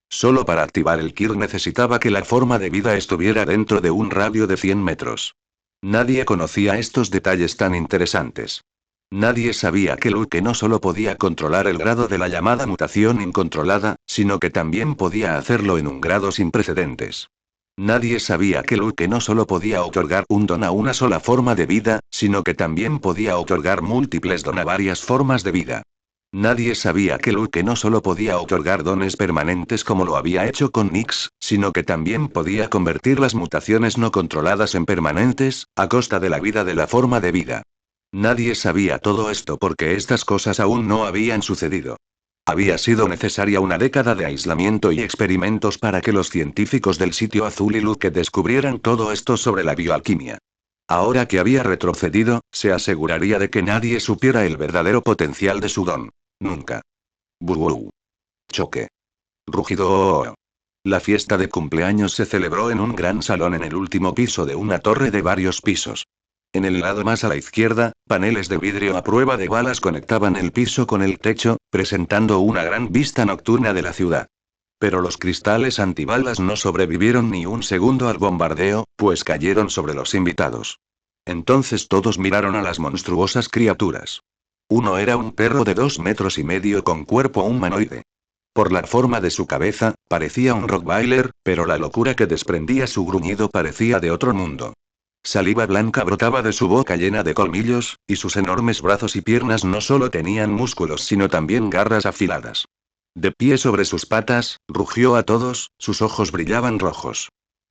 Solo para activar el Kirk necesitaba que la forma de vida estuviera dentro de un radio de 100 metros. Nadie conocía estos detalles tan interesantes. Nadie sabía que Luke no solo podía controlar el grado de la llamada mutación incontrolada, sino que también podía hacerlo en un grado sin precedentes. Nadie sabía que Luke no solo podía otorgar un don a una sola forma de vida, sino que también podía otorgar múltiples don a varias formas de vida. Nadie sabía que Luke no solo podía otorgar dones permanentes como lo había hecho con Nix, sino que también podía convertir las mutaciones no controladas en permanentes, a costa de la vida de la forma de vida. Nadie sabía todo esto porque estas cosas aún no habían sucedido. Había sido necesaria una década de aislamiento y experimentos para que los científicos del sitio azul y Luke descubrieran todo esto sobre la bioalquimia. Ahora que había retrocedido, se aseguraría de que nadie supiera el verdadero potencial de su don. Nunca. Buh. Choque. Rugido. La fiesta de cumpleaños se celebró en un gran salón en el último piso de una torre de varios pisos. En el lado más a la izquierda, paneles de vidrio a prueba de balas conectaban el piso con el techo, presentando una gran vista nocturna de la ciudad. Pero los cristales antibalas no sobrevivieron ni un segundo al bombardeo, pues cayeron sobre los invitados. Entonces todos miraron a las monstruosas criaturas. Uno era un perro de 2,5 metros con cuerpo humanoide. Por la forma de su cabeza, parecía un rottweiler, pero la locura que desprendía su gruñido parecía de otro mundo. Saliva blanca brotaba de su boca llena de colmillos, y sus enormes brazos y piernas no solo tenían músculos sino también garras afiladas. De pie sobre sus patas, rugió a todos, sus ojos brillaban rojos.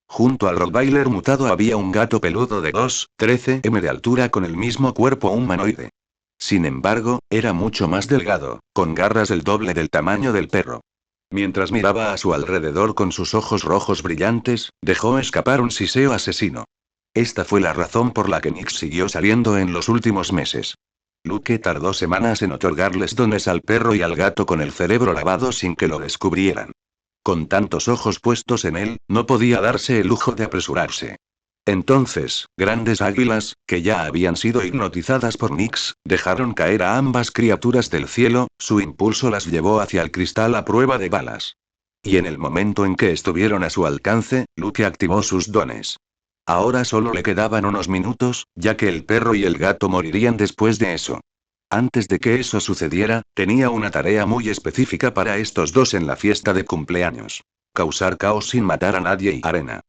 Junto al rottweiler mutado había un gato peludo de 2,13 m de altura con el mismo cuerpo humanoide. Sin embargo, era mucho más delgado, con garras el doble del tamaño del perro. Mientras miraba a su alrededor con sus ojos rojos brillantes, dejó escapar un siseo asesino. Esta fue la razón por la que Nix siguió saliendo en los últimos meses. Luke tardó semanas en otorgarles dones al perro y al gato con el cerebro lavado sin que lo descubrieran. Con tantos ojos puestos en él, no podía darse el lujo de apresurarse. Entonces, grandes águilas, que ya habían sido hipnotizadas por Nix, dejaron caer a ambas criaturas del cielo, su impulso las llevó hacia el cristal a prueba de balas. Y en el momento en que estuvieron a su alcance, Luke activó sus dones. Ahora solo le quedaban unos minutos, ya que el perro y el gato morirían después de eso. Antes de que eso sucediera, tenía una tarea muy específica para estos dos en la fiesta de cumpleaños. Causar caos sin matar a nadie y arena.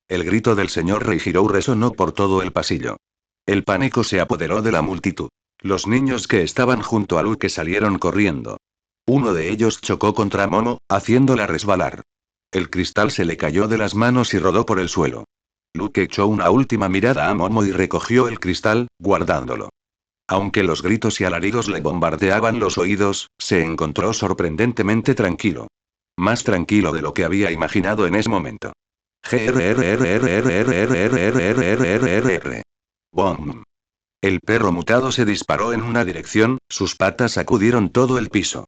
El grito del señor Reihiro resonó por todo el pasillo. El pánico se apoderó de la multitud. Los niños que estaban junto a Luke salieron corriendo. Uno de ellos chocó contra Momo, haciéndola resbalar. El cristal se le cayó de las manos y rodó por el suelo. Luke echó una última mirada a Momo y recogió el cristal, guardándolo. Aunque los gritos y alaridos le bombardeaban los oídos, se encontró sorprendentemente tranquilo. Más tranquilo de lo que había imaginado en ese momento. ¡Bom! El perro mutado se disparó en una dirección, sus patas sacudieron todo el piso.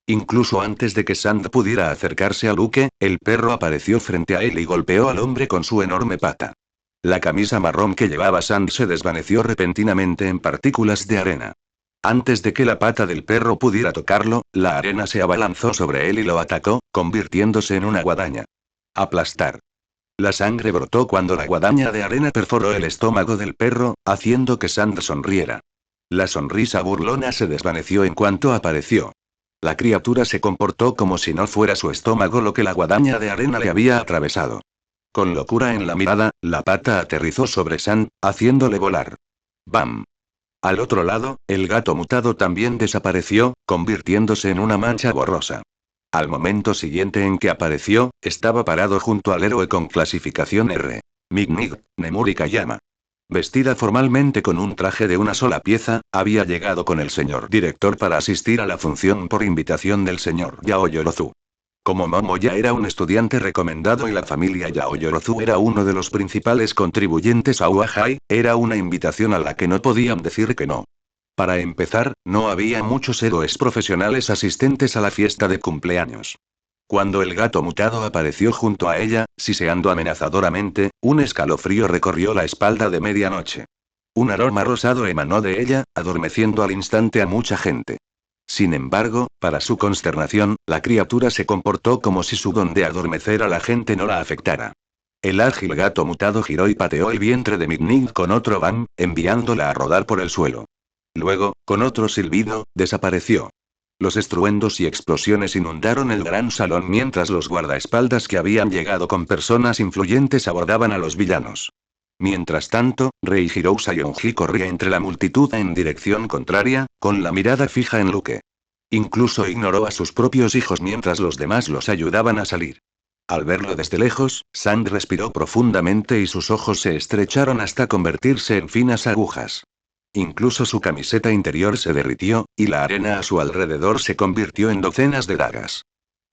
Incluso antes de que Sand pudiera acercarse a Luke, el perro apareció frente a él y golpeó al hombre con su enorme pata. La camisa marrón que llevaba Sand se desvaneció repentinamente en partículas de arena. Antes de que la pata del perro pudiera tocarlo, la arena se abalanzó sobre él y lo atacó, convirtiéndose en una guadaña. Aplastar. La sangre brotó cuando la guadaña de arena perforó el estómago del perro, haciendo que Sand sonriera. La sonrisa burlona se desvaneció en cuanto apareció. La criatura se comportó como si no fuera su estómago lo que la guadaña de arena le había atravesado. Con locura en la mirada, la pata aterrizó sobre Sand, haciéndole volar. ¡Bam! Al otro lado, el gato mutado también desapareció, convirtiéndose en una mancha borrosa. Al momento siguiente en que apareció, estaba parado junto al héroe con clasificación R. Mig Nemuri Kayama. Vestida formalmente con un traje de una sola pieza, había llegado con el señor director para asistir a la función por invitación del señor Yaoyorozu. Como Momo ya era un estudiante recomendado y la familia Yaoyorozu era uno de los principales contribuyentes a Uahai, era una invitación a la que no podían decir que no. Para empezar, no había muchos héroes profesionales asistentes a la fiesta de cumpleaños. Cuando el gato mutado apareció junto a ella, siseando amenazadoramente, un escalofrío recorrió la espalda de Medianoche. Un aroma rosado emanó de ella, adormeciendo al instante a mucha gente. Sin embargo, para su consternación, la criatura se comportó como si su don de adormecer a la gente no la afectara. El ágil gato mutado giró y pateó el vientre de Mig con otro bam, enviándola a rodar por el suelo. Luego, con otro silbido, desapareció. Los estruendos y explosiones inundaron el gran salón mientras los guardaespaldas que habían llegado con personas influyentes abordaban a los villanos. Mientras tanto, Reihiro Sayonji corría entre la multitud en dirección contraria, con la mirada fija en Luke. Incluso ignoró a sus propios hijos mientras los demás los ayudaban a salir. Al verlo desde lejos, Sand respiró profundamente y sus ojos se estrecharon hasta convertirse en finas agujas. Incluso su camiseta interior se derritió, y la arena a su alrededor se convirtió en docenas de dagas.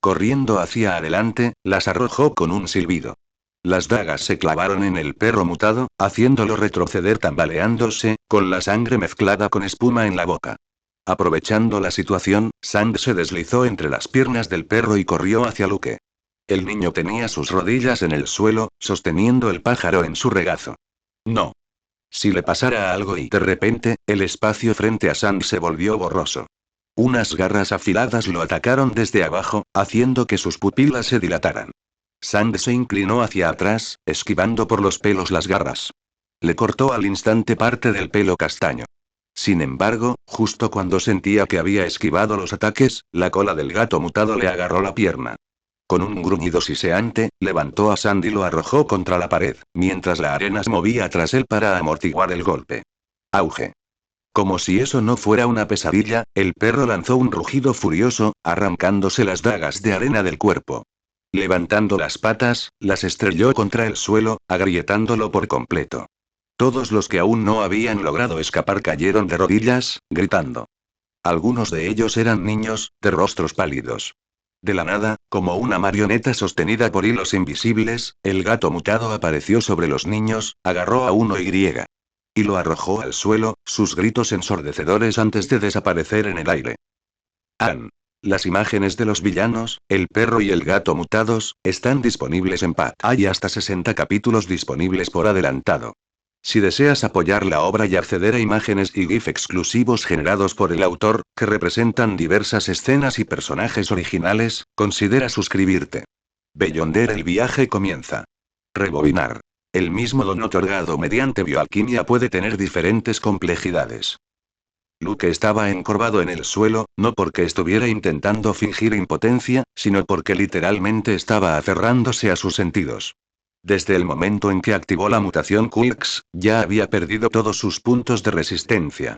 Corriendo hacia adelante, las arrojó con un silbido. Las dagas se clavaron en el perro mutado, haciéndolo retroceder tambaleándose, con la sangre mezclada con espuma en la boca. Aprovechando la situación, Sand se deslizó entre las piernas del perro y corrió hacia Luke. El niño tenía sus rodillas en el suelo, sosteniendo el pájaro en su regazo. No. Si le pasara algo y de repente, el espacio frente a Sand se volvió borroso. Unas garras afiladas lo atacaron desde abajo, haciendo que sus pupilas se dilataran. Sand se inclinó hacia atrás, esquivando por los pelos las garras. Le cortó al instante parte del pelo castaño. Sin embargo, justo cuando sentía que había esquivado los ataques, la cola del gato mutado le agarró la pierna. Con un gruñido siseante, levantó a Sand y lo arrojó contra la pared, mientras la arena se movía tras él para amortiguar el golpe. Auge. Como si eso no fuera una pesadilla, el perro lanzó un rugido furioso, arrancándose las dagas de arena del cuerpo. Levantando las patas, las estrelló contra el suelo, agrietándolo por completo. Todos los que aún no habían logrado escapar cayeron de rodillas, gritando. Algunos de ellos eran niños, de rostros pálidos. De la nada, como una marioneta sostenida por hilos invisibles, el gato mutado apareció sobre los niños, agarró a uno y lo arrojó al suelo, sus gritos ensordecedores antes de desaparecer en el aire. Las imágenes de los villanos, el perro y el gato mutados, están disponibles en PAT. Hay hasta 60 capítulos disponibles por adelantado. Si deseas apoyar la obra y acceder a imágenes y GIF exclusivos generados por el autor, que representan diversas escenas y personajes originales, considera suscribirte. Beyonder, el viaje comienza. Rebobinar. El mismo don otorgado mediante bioalquimia puede tener diferentes complejidades. Luke estaba encorvado en el suelo, no porque estuviera intentando fingir impotencia, sino porque literalmente estaba aferrándose a sus sentidos. Desde el momento en que activó la mutación Quirks, ya había perdido todos sus puntos de resistencia.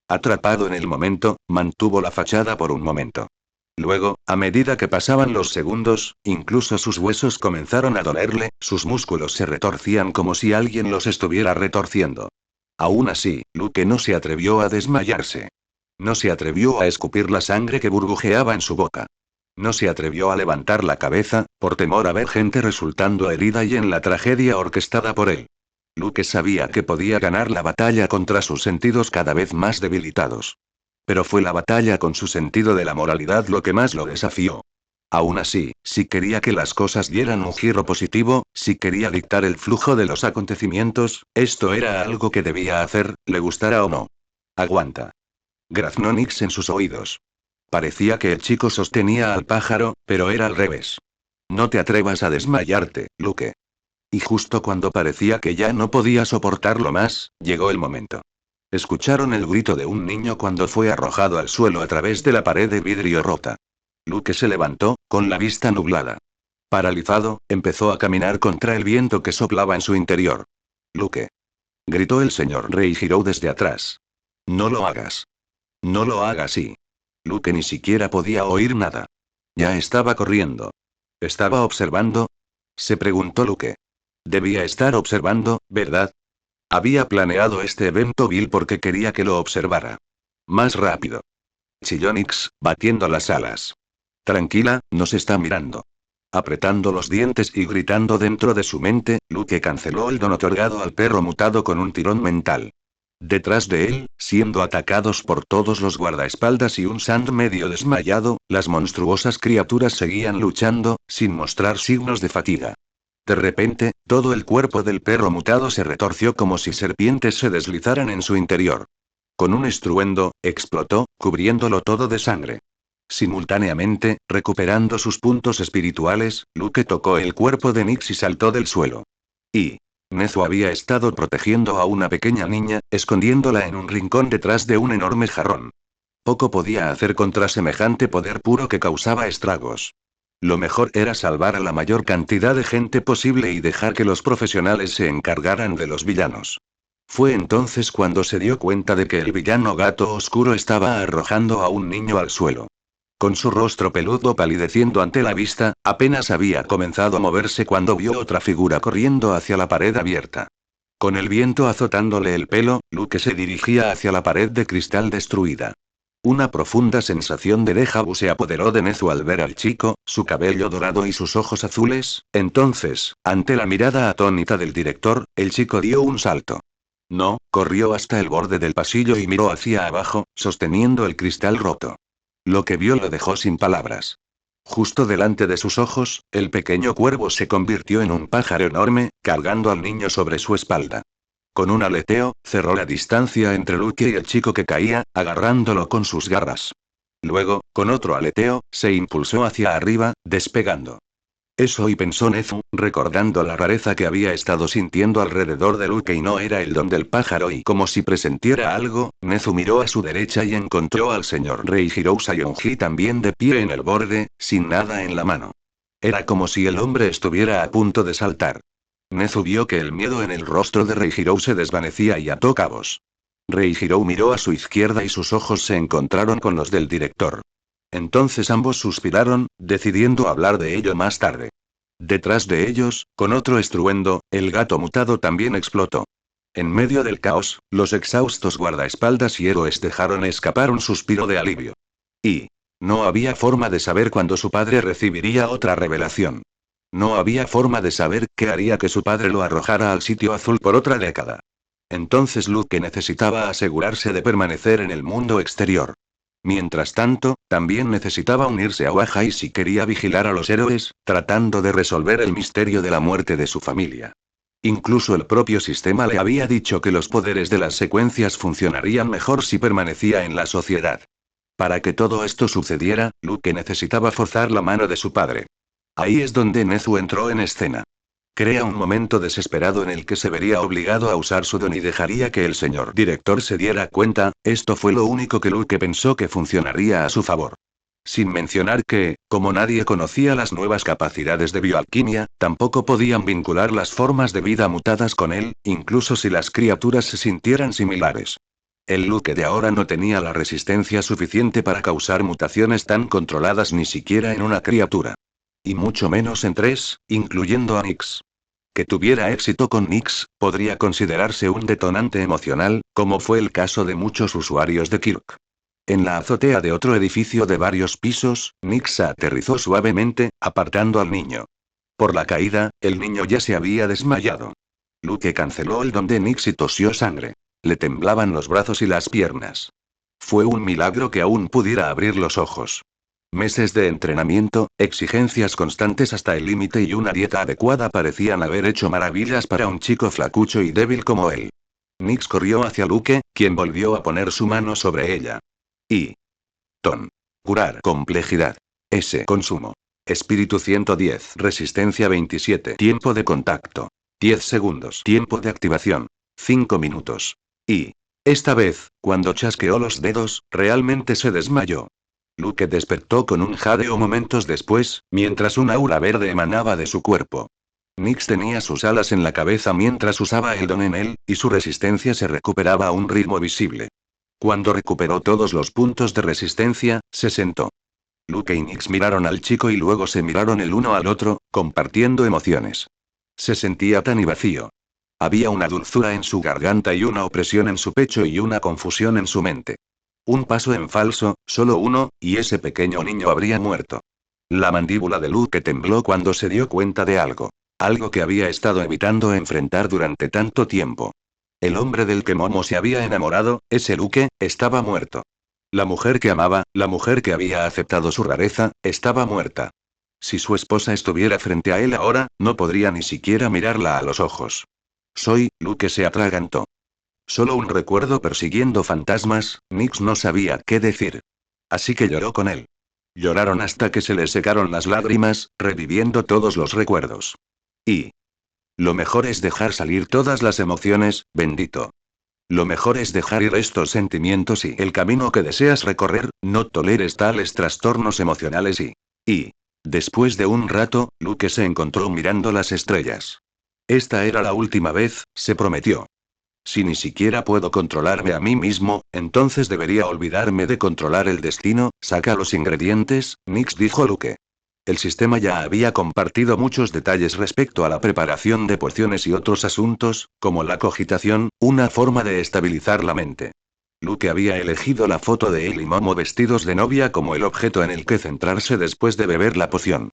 Atrapado en el momento, mantuvo la fachada por un momento. Luego, a medida que pasaban los segundos, incluso sus huesos comenzaron a dolerle, sus músculos se retorcían como si alguien los estuviera retorciendo. Aún así, Luke no se atrevió a desmayarse. No se atrevió a escupir la sangre que burbujeaba en su boca. No se atrevió a levantar la cabeza, por temor a ver gente resultando herida y en la tragedia orquestada por él. Luke sabía que podía ganar la batalla contra sus sentidos cada vez más debilitados. Pero fue la batalla con su sentido de la moralidad lo que más lo desafió. Aún así, si quería que las cosas dieran un giro positivo, si quería dictar el flujo de los acontecimientos, esto era algo que debía hacer, le gustara o no. Aguanta. Graznó Nix en sus oídos. Parecía que el chico sostenía al pájaro, pero era al revés. No te atrevas a desmayarte, Luke. Y justo cuando parecía que ya no podía soportarlo más, llegó el momento. Escucharon el grito de un niño cuando fue arrojado al suelo a través de la pared de vidrio rota. Luke se levantó, con la vista nublada. Paralizado, empezó a caminar contra el viento que soplaba en su interior. Luke. Gritó el señor Reihiro desde atrás. No lo hagas. No lo hagas y... Luke ni siquiera podía oír nada. Ya estaba corriendo. ¿Estaba observando? Se preguntó Luke. Debía estar observando, ¿verdad? Había planeado este evento Bill porque quería que lo observara. Más rápido. Chilló Nix, batiendo las alas. Tranquila, nos está mirando. Apretando los dientes y gritando dentro de su mente, Luke canceló el don otorgado al perro mutado con un tirón mental. Detrás de él, siendo atacados por todos los guardaespaldas y un Sand medio desmayado, las monstruosas criaturas seguían luchando, sin mostrar signos de fatiga. De repente, todo el cuerpo del perro mutado se retorció como si serpientes se deslizaran en su interior. Con un estruendo, explotó, cubriéndolo todo de sangre. Simultáneamente, recuperando sus puntos espirituales, Luke tocó el cuerpo de Nix y saltó del suelo. Y... Nezu había estado protegiendo a una pequeña niña, escondiéndola en un rincón detrás de un enorme jarrón. Poco podía hacer contra semejante poder puro que causaba estragos. Lo mejor era salvar a la mayor cantidad de gente posible y dejar que los profesionales se encargaran de los villanos. Fue entonces cuando se dio cuenta de que el villano gato oscuro estaba arrojando a un niño al suelo. Con su rostro peludo palideciendo ante la vista, apenas había comenzado a moverse cuando vio otra figura corriendo hacia la pared abierta. Con el viento azotándole el pelo, Luke se dirigía hacia la pared de cristal destruida. Una profunda sensación de déjà vu se apoderó de Nezu al ver al chico, su cabello dorado y sus ojos azules. Entonces, ante la mirada atónita del director, el chico dio un salto. No, corrió hasta el borde del pasillo y miró hacia abajo, sosteniendo el cristal roto. Lo que vio lo dejó sin palabras. Justo delante de sus ojos, el pequeño cuervo se convirtió en un pájaro enorme, cargando al niño sobre su espalda. Con un aleteo, cerró la distancia entre Luke y el chico que caía, agarrándolo con sus garras. Luego, con otro aleteo, se impulsó hacia arriba, despegando. Eso y pensó Nezu, recordando la rareza que había estado sintiendo alrededor de Luke y no era el don del pájaro y como si presintiera algo, Nezu miró a su derecha y encontró al señor Reihiro Sayonji también de pie en el borde, sin nada en la mano. Era como si el hombre estuviera a punto de saltar. Nezu vio que el miedo en el rostro de Reihiro se desvanecía y ató cabos. Reihiro miró a su izquierda y sus ojos se encontraron con los del director. Entonces ambos suspiraron, decidiendo hablar de ello más tarde. Detrás de ellos, con otro estruendo, el gato mutado también explotó. En medio del caos, los exhaustos guardaespaldas y héroes dejaron escapar un suspiro de alivio. Y... no había forma de saber cuándo su padre recibiría otra revelación. No había forma de saber qué haría que su padre lo arrojara al sitio azul por otra década. Entonces Luke necesitaba asegurarse de permanecer en el mundo exterior. Mientras tanto, también necesitaba unirse a Wahai si quería vigilar a los héroes, tratando de resolver el misterio de la muerte de su familia. Incluso el propio sistema le había dicho que los poderes de las secuencias funcionarían mejor si permanecía en la sociedad. Para que todo esto sucediera, Luke necesitaba forzar la mano de su padre. Ahí es donde Nezu entró en escena. Crea un momento desesperado en el que se vería obligado a usar su don y dejaría que el señor director se diera cuenta. Esto fue lo único que Luke pensó que funcionaría a su favor. Sin mencionar que, como nadie conocía las nuevas capacidades de bioalquimia, tampoco podían vincular las formas de vida mutadas con él, incluso si las criaturas se sintieran similares. El Luke de ahora no tenía la resistencia suficiente para causar mutaciones tan controladas ni siquiera en una criatura. Y mucho menos en tres, incluyendo a Nyx. Que tuviera éxito con Nyx, podría considerarse un detonante emocional, como fue el caso de muchos usuarios de Kirk. En la azotea de otro edificio de varios pisos, Nyx aterrizó suavemente, apartando al niño. Por la caída, el niño ya se había desmayado. Luke canceló el don de Nyx y tosió sangre. Le temblaban los brazos y las piernas. Fue un milagro que aún pudiera abrir los ojos. Meses de entrenamiento, exigencias constantes hasta el límite y una dieta adecuada parecían haber hecho maravillas para un chico flacucho y débil como él. Nyx corrió hacia Luke, quien volvió a poner su mano sobre ella. Y. Ton. Curar. Complejidad. S. Consumo. Espíritu 110. Resistencia 27. Tiempo de contacto. 10 segundos. Tiempo de activación. 5 minutos. Y. Esta vez, cuando chasqueó los dedos, realmente se desmayó. Luke despertó con un jadeo momentos después, mientras un aura verde emanaba de su cuerpo. Nyx tenía sus alas en la cabeza mientras usaba el don en él, y su resistencia se recuperaba a un ritmo visible. Cuando recuperó todos los puntos de resistencia, se sentó. Luke y Nyx miraron al chico y luego se miraron el uno al otro, compartiendo emociones. Se sentía tan y vacío. Había una dulzura en su garganta y una opresión en su pecho y una confusión en su mente. Un paso en falso, solo uno, y ese pequeño niño habría muerto. La mandíbula de Luke tembló cuando se dio cuenta de algo. Algo que había estado evitando enfrentar durante tanto tiempo. El hombre del que Momo se había enamorado, ese Luke, estaba muerto. La mujer que amaba, la mujer que había aceptado su rareza, estaba muerta. Si su esposa estuviera frente a él ahora, no podría ni siquiera mirarla a los ojos. Luke se atragantó. Solo un recuerdo persiguiendo fantasmas, Nyx no sabía qué decir. Así que lloró con él. Lloraron hasta que se le secaron las lágrimas, reviviendo todos los recuerdos. Y. Lo mejor es dejar salir todas las emociones, bendito. Lo mejor es dejar ir estos sentimientos y el camino que deseas recorrer, no toleres tales trastornos emocionales y. Después de un rato, Luke se encontró mirando las estrellas. Esta era la última vez, se prometió. Si ni siquiera puedo controlarme a mí mismo, entonces debería olvidarme de controlar el destino. Saca los ingredientes, Nyx dijo Luke. El sistema ya había compartido muchos detalles respecto a la preparación de pociones y otros asuntos, como la cogitación, una forma de estabilizar la mente. Luke había elegido la foto de él y Momo vestidos de novia como el objeto en el que centrarse después de beber la poción.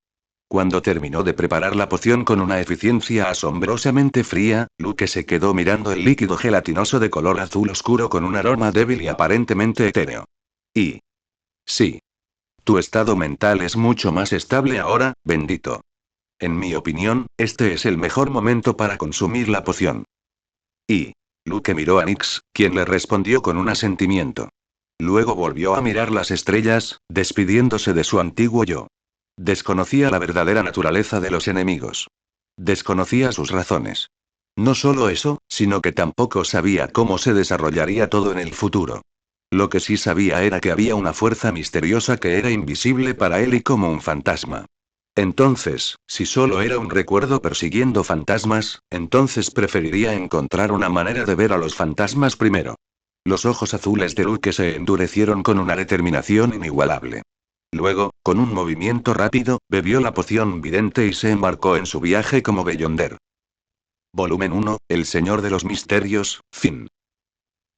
Cuando terminó de preparar la poción con una eficiencia asombrosamente fría, Luke se quedó mirando el líquido gelatinoso de color azul oscuro con un aroma débil y aparentemente etéreo. Y. Sí. Tu estado mental es mucho más estable ahora, bendito. En mi opinión, este es el mejor momento para consumir la poción. Y. Luke miró a Nyx, quien le respondió con un asentimiento. Luego volvió a mirar las estrellas, despidiéndose de su antiguo yo. Desconocía la verdadera naturaleza de los enemigos. Desconocía sus razones. No solo eso, sino que tampoco sabía cómo se desarrollaría todo en el futuro. Lo que sí sabía era que había una fuerza misteriosa que era invisible para él y como un fantasma. Entonces, si solo era un recuerdo persiguiendo fantasmas, entonces preferiría encontrar una manera de ver a los fantasmas primero. Los ojos azules de Luke se endurecieron con una determinación inigualable. Luego, con un movimiento rápido, bebió la poción vidente y se embarcó en su viaje como Beyonder. Volumen 1, El Señor de los Misterios, fin.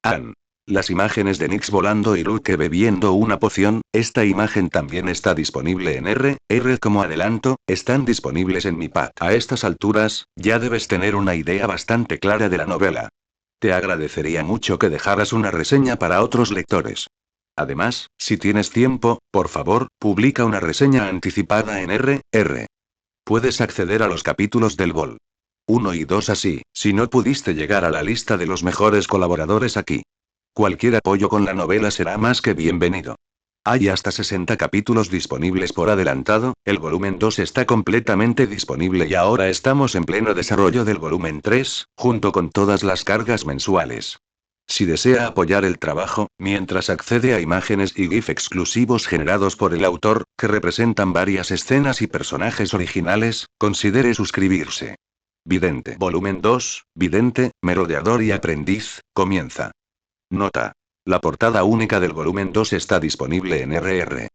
Ann. Las imágenes de Nyx volando y Luke bebiendo una poción, esta imagen también está disponible en R como adelanto, están disponibles en mi pad. A estas alturas, ya debes tener una idea bastante clara de la novela. Te agradecería mucho que dejaras una reseña para otros lectores. Además, si tienes tiempo, por favor, publica una reseña anticipada en R. Puedes acceder a los capítulos del Vol. 1 y 2 así, si no pudiste llegar a la lista de los mejores colaboradores aquí. Cualquier apoyo con la novela será más que bienvenido. Hay hasta 60 capítulos disponibles por adelantado, el volumen 2 está completamente disponible y ahora estamos en pleno desarrollo del volumen 3, junto con todas las cargas mensuales. Si desea apoyar el trabajo, mientras accede a imágenes y GIF exclusivos generados por el autor, que representan varias escenas y personajes originales, considere suscribirse. Vidente. Volumen 2, Vidente, Merodeador y Aprendiz, comienza. Nota. La portada única del volumen 2 está disponible en RR.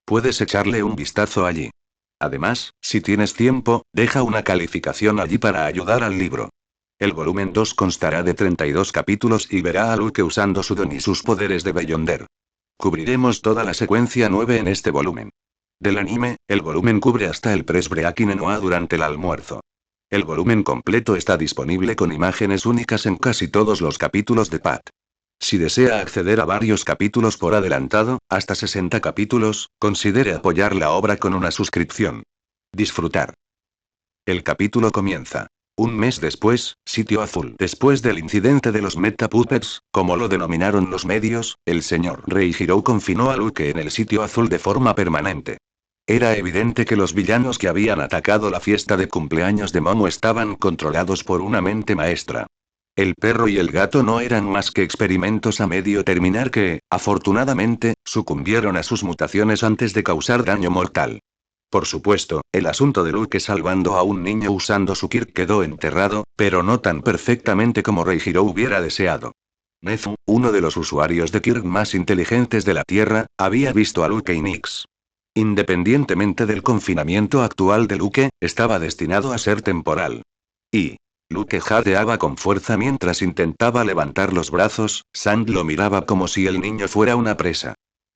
Puedes echarle un vistazo allí. Además, si tienes tiempo, deja una calificación allí para ayudar al libro. El volumen 2 constará de 32 capítulos y verá a Luke usando su don y sus poderes de Beyonder. Cubriremos toda la secuencia 9 en este volumen. Del anime, el volumen cubre hasta el Press Break in Noa durante el almuerzo. El volumen completo está disponible con imágenes únicas en casi todos los capítulos de Pat. Si desea acceder a varios capítulos por adelantado, hasta 60 capítulos, considere apoyar la obra con una suscripción. Disfrutar. El capítulo comienza. Un mes después, Sitio Azul. Después del incidente de los Meta Puppets, como lo denominaron los medios, el señor Reihiro confinó a Luke en el Sitio Azul de forma permanente. Era evidente que los villanos que habían atacado la fiesta de cumpleaños de Momo estaban controlados por una mente maestra. El perro y el gato no eran más que experimentos a medio terminar que, afortunadamente, sucumbieron a sus mutaciones antes de causar daño mortal. Por supuesto, el asunto de Luke salvando a un niño usando su Kirk quedó enterrado, pero no tan perfectamente como Reihiro hubiera deseado. Nezu, uno de los usuarios de Kirk más inteligentes de la Tierra, había visto a Luke y Nix. Independientemente del confinamiento actual de Luke, estaba destinado a ser temporal. Y Luke jadeaba con fuerza mientras intentaba levantar los brazos, Sand lo miraba como si el niño fuera una presa.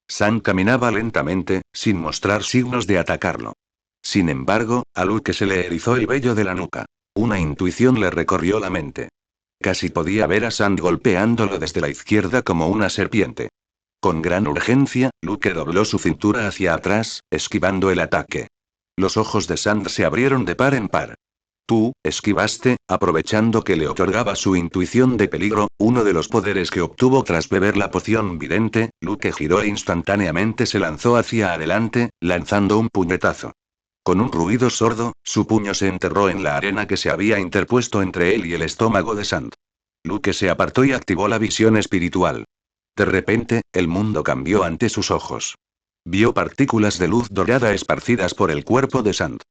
Sand caminaba lentamente, sin mostrar signos de atacarlo. Sin embargo, a Luke se le erizó el vello de la nuca. Una intuición le recorrió la mente. Casi podía ver a Sand golpeándolo desde la izquierda como una serpiente. Con gran urgencia, Luke dobló su cintura hacia atrás, esquivando el ataque. Los ojos de Sand se abrieron de par en par. Tú, esquivaste, aprovechando que le otorgaba su intuición de peligro, uno de los poderes que obtuvo tras beber la poción vidente. Luke giró e instantáneamente se lanzó hacia adelante, lanzando un puñetazo. Con un ruido sordo, su puño se enterró en la arena que se había interpuesto entre él y el estómago de Sand. Luke se apartó y activó la visión espiritual. De repente, el mundo cambió ante sus ojos. Vio partículas de luz dorada esparcidas por el cuerpo de Sand.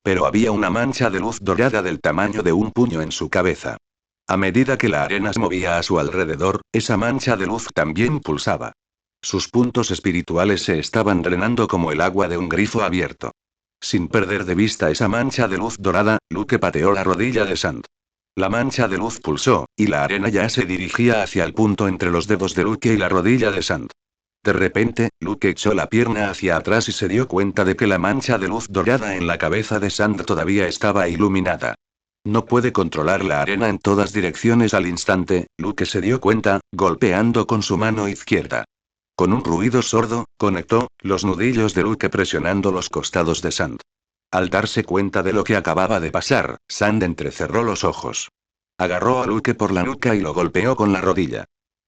Pero había una mancha de luz dorada del tamaño de un puño en su cabeza. A medida que la arena se movía a su alrededor, esa mancha de luz también pulsaba. Sus puntos espirituales se estaban drenando como el agua de un grifo abierto. Sin perder de vista esa mancha de luz dorada, Luke pateó la rodilla de Sand. La mancha de luz pulsó, y la arena ya se dirigía hacia el punto entre los dedos de Luke y la rodilla de Sand. De repente, Luke echó la pierna hacia atrás y se dio cuenta de que la mancha de luz dorada en la cabeza de Sand todavía estaba iluminada. No puede controlar la arena en todas direcciones al instante, Luke se dio cuenta, golpeando con su mano izquierda. Con un ruido sordo, conectó los nudillos de Luke presionando los costados de Sand. Al darse cuenta de lo que acababa de pasar, Sand entrecerró los ojos. Agarró a Luke por la nuca y lo golpeó con la rodilla.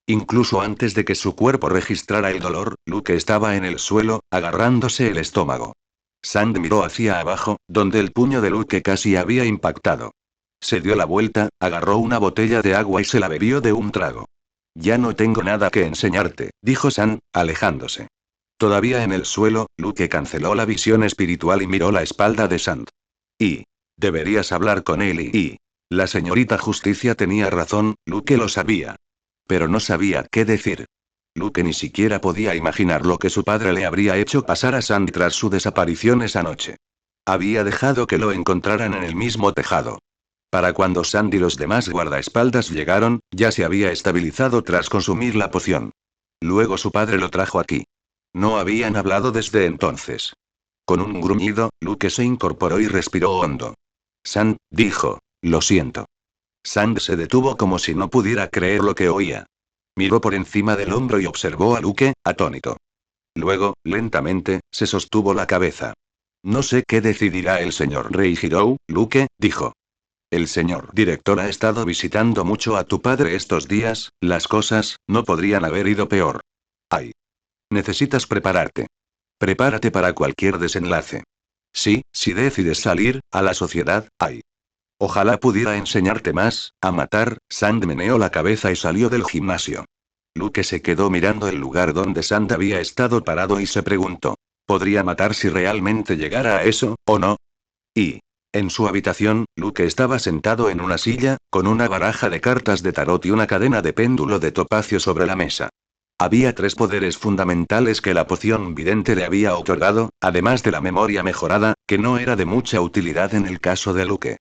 Incluso antes de que su cuerpo registrara el dolor, Luke estaba en el suelo, agarrándose el estómago. Sand miró hacia abajo, donde el puño de Luke casi había impactado. Se dio la vuelta, agarró una botella de agua y se la bebió de un trago. Ya no tengo nada que enseñarte, dijo Sand, alejándose. Todavía en el suelo, Luke canceló la visión espiritual y miró la espalda de Sand. Deberías hablar con él y... La señorita Justicia tenía razón, Luke lo sabía. Pero no sabía qué decir. Luke ni siquiera podía imaginar lo que su padre le habría hecho pasar a Sand tras su desaparición esa noche. Había dejado que lo encontraran en el mismo tejado. Para cuando Sand y los demás guardaespaldas llegaron, ya se había estabilizado tras consumir la poción. Luego su padre lo trajo aquí. No habían hablado desde entonces. Con un gruñido, Luke se incorporó y respiró hondo. Sand, dijo, lo siento. Sand se detuvo como si no pudiera creer lo que oía. Miró por encima del hombro y observó a Luke, atónito. Luego, lentamente, se sostuvo la cabeza. No sé qué decidirá el señor Reihiro, Luke, dijo. El señor director ha estado visitando mucho a tu padre estos días, las cosas no podrían haber ido peor. Ay. Necesitas prepararte. Prepárate para cualquier desenlace. Sí, si decides salir, a la sociedad, ay. Ojalá pudiera enseñarte más, a matar. Sand meneó la cabeza y salió del gimnasio. Luke se quedó mirando el lugar donde Sand había estado parado y se preguntó. ¿Podría matar si realmente llegara a eso, o no? Y, en su habitación, Luke estaba sentado en una silla, con una baraja de cartas de tarot y una cadena de péndulo de topacio sobre la mesa. Había 3 poderes fundamentales que la poción vidente le había otorgado, además de la memoria mejorada, que no era de mucha utilidad en el caso de Luke.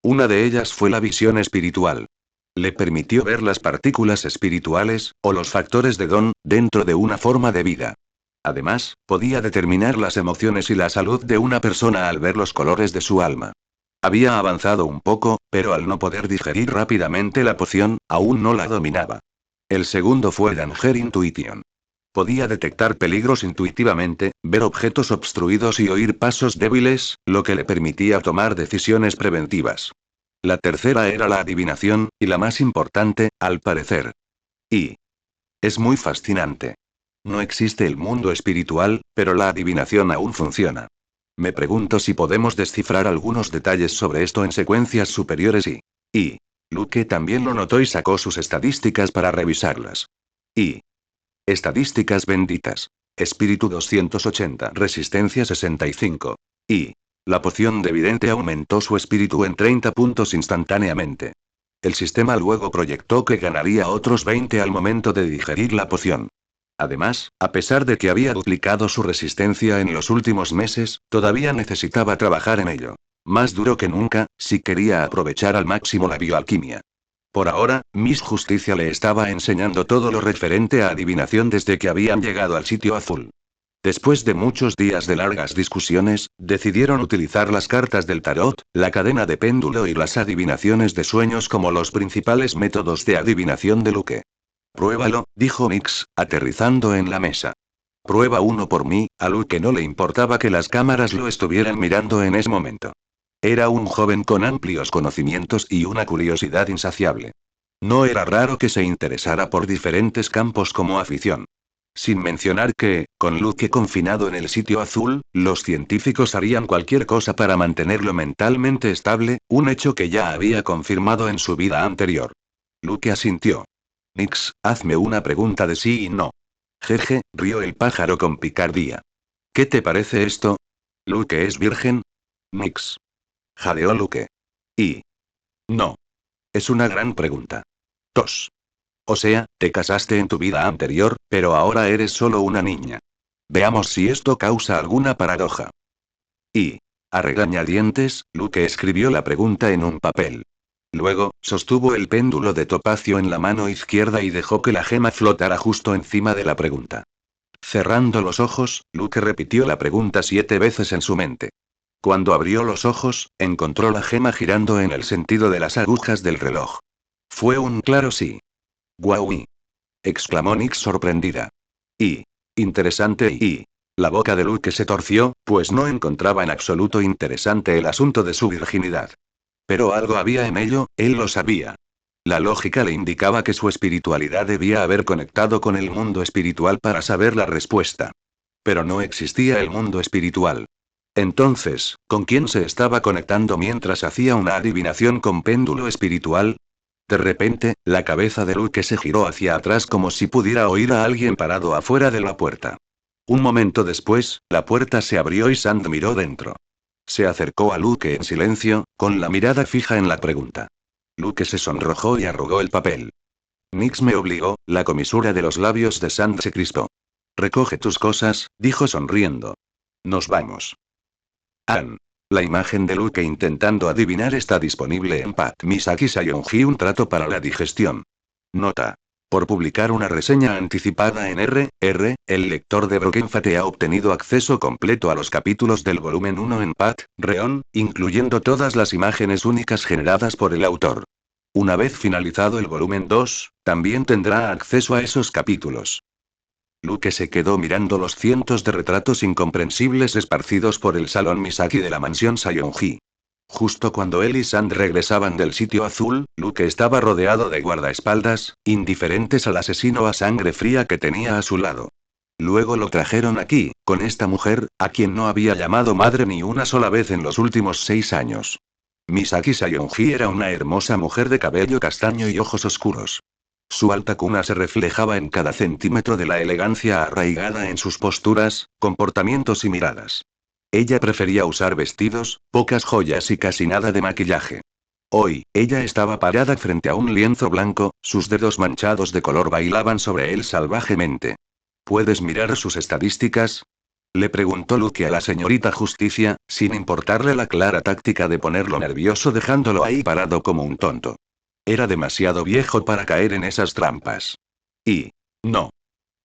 Una de ellas fue la visión espiritual. Le permitió ver las partículas espirituales, o los factores de don, dentro de una forma de vida. Además, podía determinar las emociones y la salud de una persona al ver los colores de su alma. Había avanzado un poco, pero al no poder digerir rápidamente la poción, aún no la dominaba. El segundo fue Danger Intuition. Podía detectar peligros intuitivamente, ver objetos obstruidos y oír pasos débiles, lo que le permitía tomar decisiones preventivas. La tercera era la adivinación, y la más importante, al parecer. Y es muy fascinante. No existe el mundo espiritual, pero la adivinación aún funciona. Me pregunto si podemos descifrar algunos detalles sobre esto en secuencias superiores y Luke también lo notó y sacó sus estadísticas para revisarlas. Y estadísticas benditas. Espíritu 280, resistencia 65. Y la poción de vidente aumentó su espíritu en 30 puntos instantáneamente. El sistema luego proyectó que ganaría otros 20 al momento de digerir la poción. Además, a pesar de que había duplicado su resistencia en los últimos meses, todavía necesitaba trabajar en ello. Más duro que nunca, si quería aprovechar al máximo la bioalquimia. Por ahora, Miss Justicia le estaba enseñando todo lo referente a adivinación desde que habían llegado al sitio azul. Después de muchos días de largas discusiones, decidieron utilizar las cartas del tarot, la cadena de péndulo y las adivinaciones de sueños como los principales métodos de adivinación de Luke. Pruébalo, dijo Nix, aterrizando en la mesa. Prueba uno por mí. A Luke no le importaba que las cámaras lo estuvieran mirando en ese momento. Era un joven con amplios conocimientos y una curiosidad insaciable. No era raro que se interesara por diferentes campos como afición. Sin mencionar que, con Luke confinado en el sitio azul, los científicos harían cualquier cosa para mantenerlo mentalmente estable, un hecho que ya había confirmado en su vida anterior. Luke asintió. Nix, hazme una pregunta de sí y no. Jeje, rió el pájaro con picardía. ¿Qué te parece esto? ¿Luke es virgen? Nix. Jadeó Luke. Y no. Es una gran pregunta. Tos. O sea, te casaste en tu vida anterior, pero ahora eres solo una niña. Veamos si esto causa alguna paradoja. Y a regañadientes, Luke escribió la pregunta en un papel. Luego, sostuvo el péndulo de topacio en la mano izquierda y dejó que la gema flotara justo encima de la pregunta. Cerrando los ojos, Luke repitió la pregunta 7 veces en su mente. Cuando abrió los ojos, encontró la gema girando en el sentido de las agujas del reloj. Fue un claro sí. ¡Guau! Exclamó Nix sorprendida. Y interesante y la boca de Luke se torció, pues no encontraba en absoluto interesante el asunto de su virginidad. Pero algo había en ello, él lo sabía. La lógica le indicaba que su espiritualidad debía haber conectado con el mundo espiritual para saber la respuesta. Pero no existía el mundo espiritual. Entonces, ¿con quién se estaba conectando mientras hacía una adivinación con péndulo espiritual? De repente, la cabeza de Luke se giró hacia atrás como si pudiera oír a alguien parado afuera de la puerta. Un momento después, la puerta se abrió y Sand miró dentro. Se acercó a Luke en silencio, con la mirada fija en la pregunta. Luke se sonrojó y arrugó el papel. Nix me obligó. La comisura de los labios de Sand se crispó. Recoge tus cosas, dijo sonriendo. Nos vamos. Ann. La imagen de Luke intentando adivinar está disponible en Pat Misaki Sayonji, un trato para la digestión. Nota. Por publicar una reseña anticipada en el lector de Broken Fate ha obtenido acceso completo a los capítulos del volumen 1 en Patreon, incluyendo todas las imágenes únicas generadas por el autor. Una vez finalizado el volumen 2, también tendrá acceso a esos capítulos. Luke se quedó mirando los cientos de retratos incomprensibles esparcidos por el salón Misaki de la mansión Sayonji. Justo cuando él y Sand regresaban del sitio azul, Luke estaba rodeado de guardaespaldas, indiferentes al asesino a sangre fría que tenía a su lado. Luego lo trajeron aquí, con esta mujer, a quien no había llamado madre ni una sola vez en los últimos 6 años. Misaki Sayonji era una hermosa mujer de cabello castaño y ojos oscuros. Su alta cuna se reflejaba en cada centímetro de la elegancia arraigada en sus posturas, comportamientos y miradas. Ella prefería usar vestidos, pocas joyas y casi nada de maquillaje. Hoy, ella estaba parada frente a un lienzo blanco, sus dedos manchados de color bailaban sobre él salvajemente. ¿Puedes mirar sus estadísticas? Le preguntó Luke a la señorita Justicia, sin importarle la clara táctica de ponerlo nervioso dejándolo ahí parado como un tonto. Era demasiado viejo para caer en esas trampas. Y... no.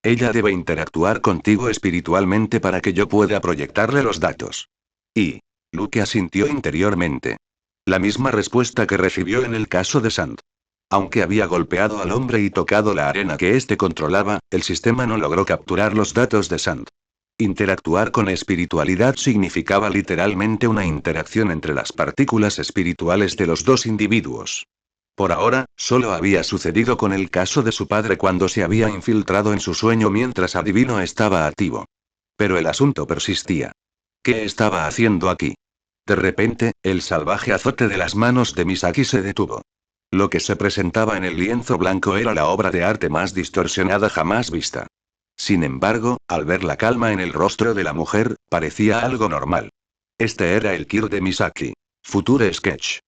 Ella debe interactuar contigo espiritualmente para que yo pueda proyectarle los datos. Y... Luke asintió interiormente. La misma respuesta que recibió en el caso de Sand. Aunque había golpeado al hombre y tocado la arena que éste controlaba, el sistema no logró capturar los datos de Sand. Interactuar con espiritualidad significaba literalmente una interacción entre las partículas espirituales de los dos individuos. Por ahora, solo había sucedido con el caso de su padre cuando se había infiltrado en su sueño mientras Adivino estaba activo. Pero el asunto persistía. ¿Qué estaba haciendo aquí? De repente, el salvaje azote de las manos de Misaki se detuvo. Lo que se presentaba en el lienzo blanco era la obra de arte más distorsionada jamás vista. Sin embargo, al ver la calma en el rostro de la mujer, parecía algo normal. Este era el Kir de Misaki. Future Sketch.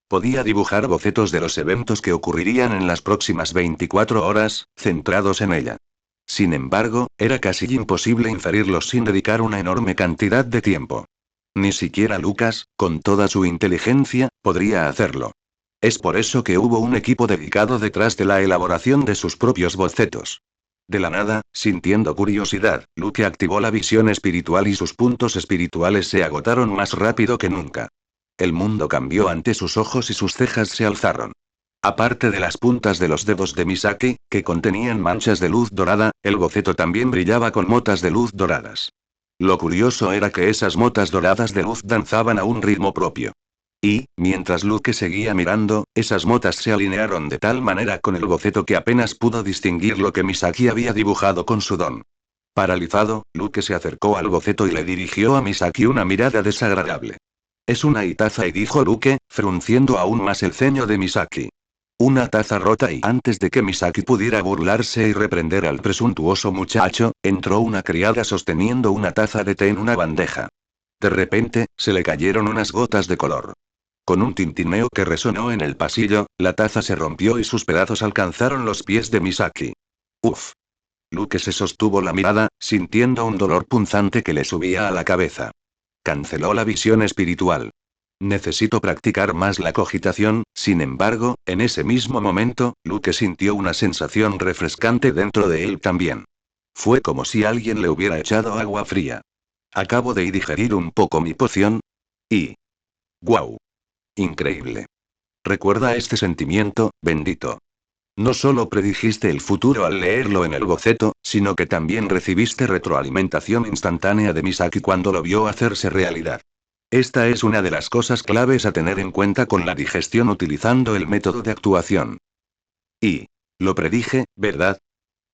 Podía dibujar bocetos de los eventos que ocurrirían en las próximas 24 horas, centrados en ella. Sin embargo, era casi imposible inferirlos sin dedicar una enorme cantidad de tiempo. Ni siquiera Lucas, con toda su inteligencia, podría hacerlo. Es por eso que hubo un equipo dedicado detrás de la elaboración de sus propios bocetos. De la nada, sintiendo curiosidad, Luke activó la visión espiritual y sus puntos espirituales se agotaron más rápido que nunca. El mundo cambió ante sus ojos y sus cejas se alzaron. Aparte de las puntas de los dedos de Misaki, que contenían manchas de luz dorada, el boceto también brillaba con motas de luz doradas. Lo curioso era que esas motas doradas de luz danzaban a un ritmo propio. Y, mientras Luke seguía mirando, esas motas se alinearon de tal manera con el boceto que apenas pudo distinguir lo que Misaki había dibujado con su don. Paralizado, Luke se acercó al boceto y le dirigió a Misaki una mirada desagradable. Es una taza, y dijo Luke, frunciendo aún más el ceño de Misaki. Una taza rota, y antes de que Misaki pudiera burlarse y reprender al presuntuoso muchacho, entró una criada sosteniendo una taza de té en una bandeja. De repente, se le cayeron unas gotas de color. Con un tintineo que resonó en el pasillo, la taza se rompió y sus pedazos alcanzaron los pies de Misaki. Uf. Luke se sostuvo la mirada, sintiendo un dolor punzante que le subía a la cabeza. Canceló la visión espiritual. Necesito practicar más la cogitación. Sin embargo, en ese mismo momento, Luke sintió una sensación refrescante dentro de él también. Fue como si alguien le hubiera echado agua fría. Acabo de digerir un poco mi poción. Y... ¡guau! Increíble. Recuerda este sentimiento, bendito. No solo predijiste el futuro al leerlo en el boceto, sino que también recibiste retroalimentación instantánea de Misaki cuando lo vio hacerse realidad. Esta es una de las cosas claves a tener en cuenta con la digestión utilizando el método de actuación. Y... lo predije, ¿verdad?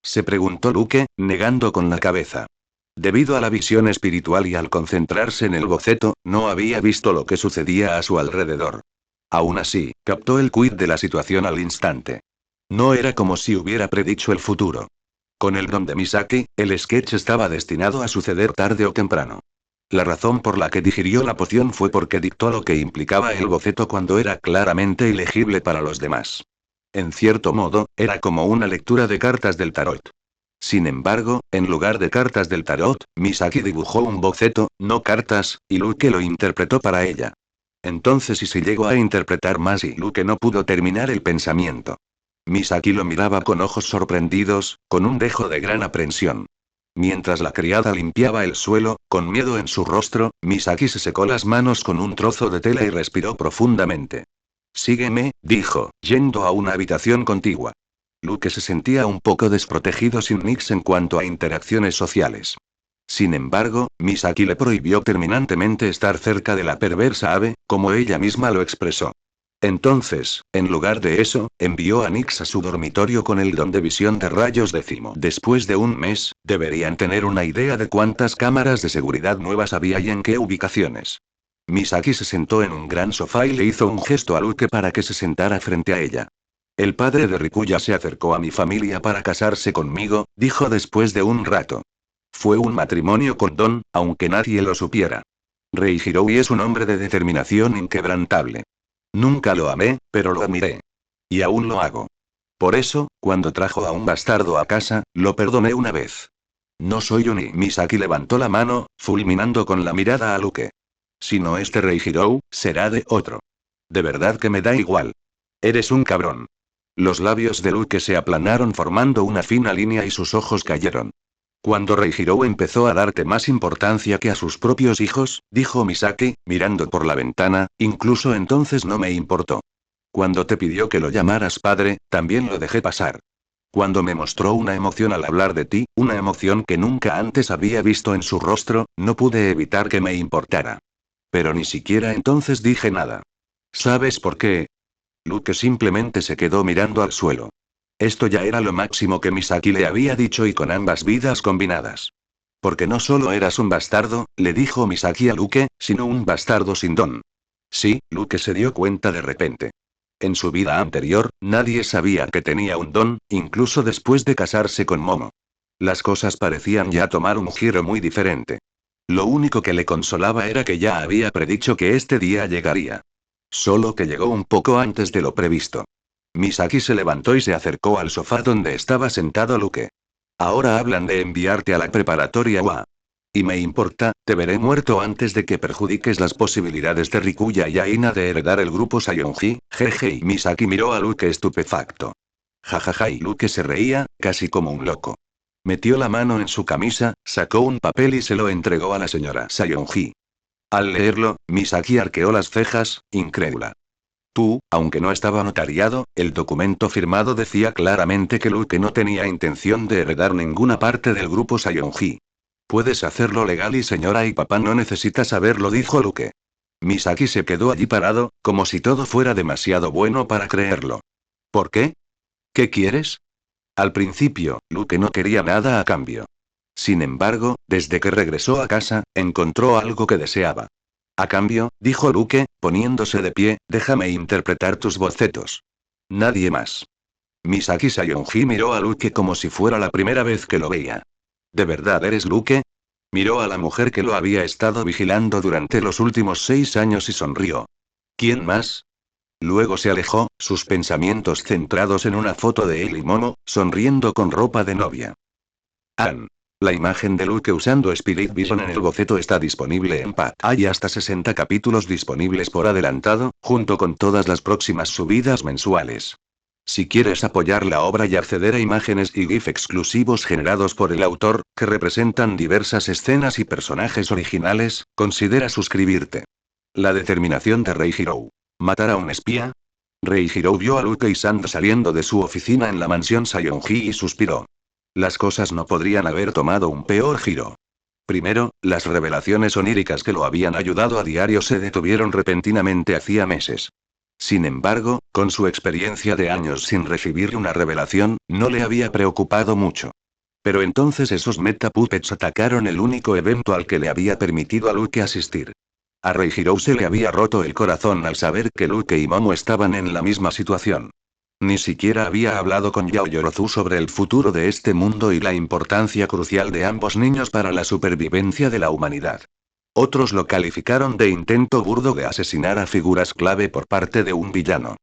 Se preguntó Luke, negando con la cabeza. Debido a la visión espiritual y al concentrarse en el boceto, no había visto lo que sucedía a su alrededor. Aún así, captó el quid de la situación al instante. No era como si hubiera predicho el futuro. Con el don de Misaki, el sketch estaba destinado a suceder tarde o temprano. La razón por la que digirió la poción fue porque dictó lo que implicaba el boceto cuando era claramente ilegible para los demás. En cierto modo, era como una lectura de cartas del tarot. Sin embargo, en lugar de cartas del tarot, Misaki dibujó un boceto, no cartas, y Luke lo interpretó para ella. Entonces se llegó a interpretar más y Luke no pudo terminar el pensamiento. Misaki lo miraba con ojos sorprendidos, con un dejo de gran aprensión. Mientras la criada limpiaba el suelo, con miedo en su rostro, Misaki se secó las manos con un trozo de tela y respiró profundamente. Sígueme, dijo, yendo a una habitación contigua. Luke se sentía un poco desprotegido sin Nix en cuanto a interacciones sociales. Sin embargo, Misaki le prohibió terminantemente estar cerca de la perversa ave, como ella misma lo expresó. Entonces, en lugar de eso, envió a Nix a su dormitorio con el don de visión de rayos décimo. Después de un mes, deberían tener una idea de cuántas cámaras de seguridad nuevas había y en qué ubicaciones. Misaki se sentó en un gran sofá y le hizo un gesto a Luke para que se sentara frente a ella. El padre de Rikuya se acercó a mi familia para casarse conmigo, dijo después de un rato. Fue un matrimonio con don, aunque nadie lo supiera. Rei Hiroui es un hombre de determinación inquebrantable. Nunca lo amé, pero lo admiré. Y aún lo hago. Por eso, cuando trajo a un bastardo a casa, lo perdoné una vez. No soy un Misaki levantó la mano, fulminando con la mirada a Luke. Si no es de Rei Hirou, será de otro. De verdad que me da igual. Eres un cabrón. Los labios de Luke se aplanaron formando una fina línea y sus ojos cayeron. Cuando Rei Hirou empezó a darte más importancia que a sus propios hijos, dijo Misaki, mirando por la ventana, incluso entonces no me importó. Cuando te pidió que lo llamaras padre, también lo dejé pasar. Cuando me mostró una emoción al hablar de ti, una emoción que nunca antes había visto en su rostro, no pude evitar que me importara. Pero ni siquiera entonces dije nada. ¿Sabes por qué? Luke simplemente se quedó mirando al suelo. Esto ya era lo máximo que Misaki le había dicho y con ambas vidas combinadas. Porque no solo eras un bastardo, le dijo Misaki a Luke, sino un bastardo sin don. Sí, Luke se dio cuenta de repente. En su vida anterior, nadie sabía que tenía un don, incluso después de casarse con Momo. Las cosas parecían ya tomar un giro muy diferente. Lo único que le consolaba era que ya había predicho que este día llegaría. Solo que llegó un poco antes de lo previsto. Misaki se levantó y se acercó al sofá donde estaba sentado Luke. Ahora hablan de enviarte a la preparatoria UA. Y me importa, te veré muerto antes de que perjudiques las posibilidades de Rikuya y Aina de heredar el grupo Sayonji, jeje y Misaki miró a Luke estupefacto. Jajaja y Luke se reía, casi como un loco. Metió la mano en su camisa, sacó un papel y se lo entregó a la señora Sayonji. Al leerlo, Misaki arqueó las cejas, incrédula. Aunque no estaba notariado, el documento firmado decía claramente que Luke no tenía intención de heredar ninguna parte del grupo Sayonji. Puedes hacerlo legal y señora y papá no necesita saberlo, dijo Luke. Misaki se quedó allí parado, como si todo fuera demasiado bueno para creerlo. ¿Por qué? ¿Qué quieres? Al principio, Luke no quería nada a cambio. Sin embargo, desde que regresó a casa, encontró algo que deseaba. A cambio, dijo Luke, poniéndose de pie, déjame interpretar tus bocetos. Nadie más. Misaki Sayonji miró a Luke como si fuera la primera vez que lo veía. ¿De verdad eres Luke? Miró a la mujer que lo había estado vigilando durante los últimos 6 años y sonrió. ¿Quién más? Luego se alejó, sus pensamientos centrados en una foto de él y Momo, sonriendo con ropa de novia. Ann. La imagen de Luke usando Spirit Vision en el boceto está disponible en Pack. Hay hasta 60 capítulos disponibles por adelantado, junto con todas las próximas subidas mensuales. Si quieres apoyar la obra y acceder a imágenes y GIF exclusivos generados por el autor, que representan diversas escenas y personajes originales, considera suscribirte. La determinación de Rei Hirou. ¿Matar a un espía? Rei Hirou vio a Luke y Sand saliendo de su oficina en la mansión Sayonji y suspiró. Las cosas no podrían haber tomado un peor giro. Primero, las revelaciones oníricas que lo habían ayudado a diario se detuvieron repentinamente hacía meses. Sin embargo, con su experiencia de años sin recibir una revelación, no le había preocupado mucho. Pero entonces esos Meta Puppets atacaron el único evento al que le había permitido a Luke asistir. A Rei Hirou se le había roto el corazón al saber que Luke y Momo estaban en la misma situación. Ni siquiera había hablado con Yao Yorozu sobre el futuro de este mundo y la importancia crucial de ambos niños para la supervivencia de la humanidad. Otros lo calificaron de intento burdo de asesinar a figuras clave por parte de un villano.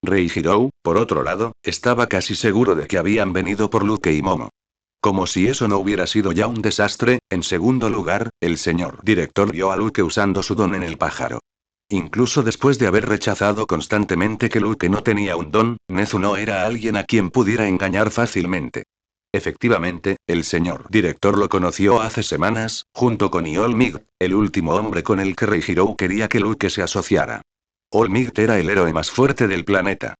Rei Hirou, por otro lado, estaba casi seguro de que habían venido por Luke y Momo. Como si eso no hubiera sido ya un desastre, en segundo lugar, el señor director vio a Luke usando su don en el pájaro. Incluso después de haber rechazado constantemente que Luke no tenía un don, Nezu no era alguien a quien pudiera engañar fácilmente. Efectivamente, el señor director lo conoció hace semanas, junto con All Might, el último hombre con el que Rei Hirou quería que Luke se asociara. All Might era el héroe más fuerte del planeta.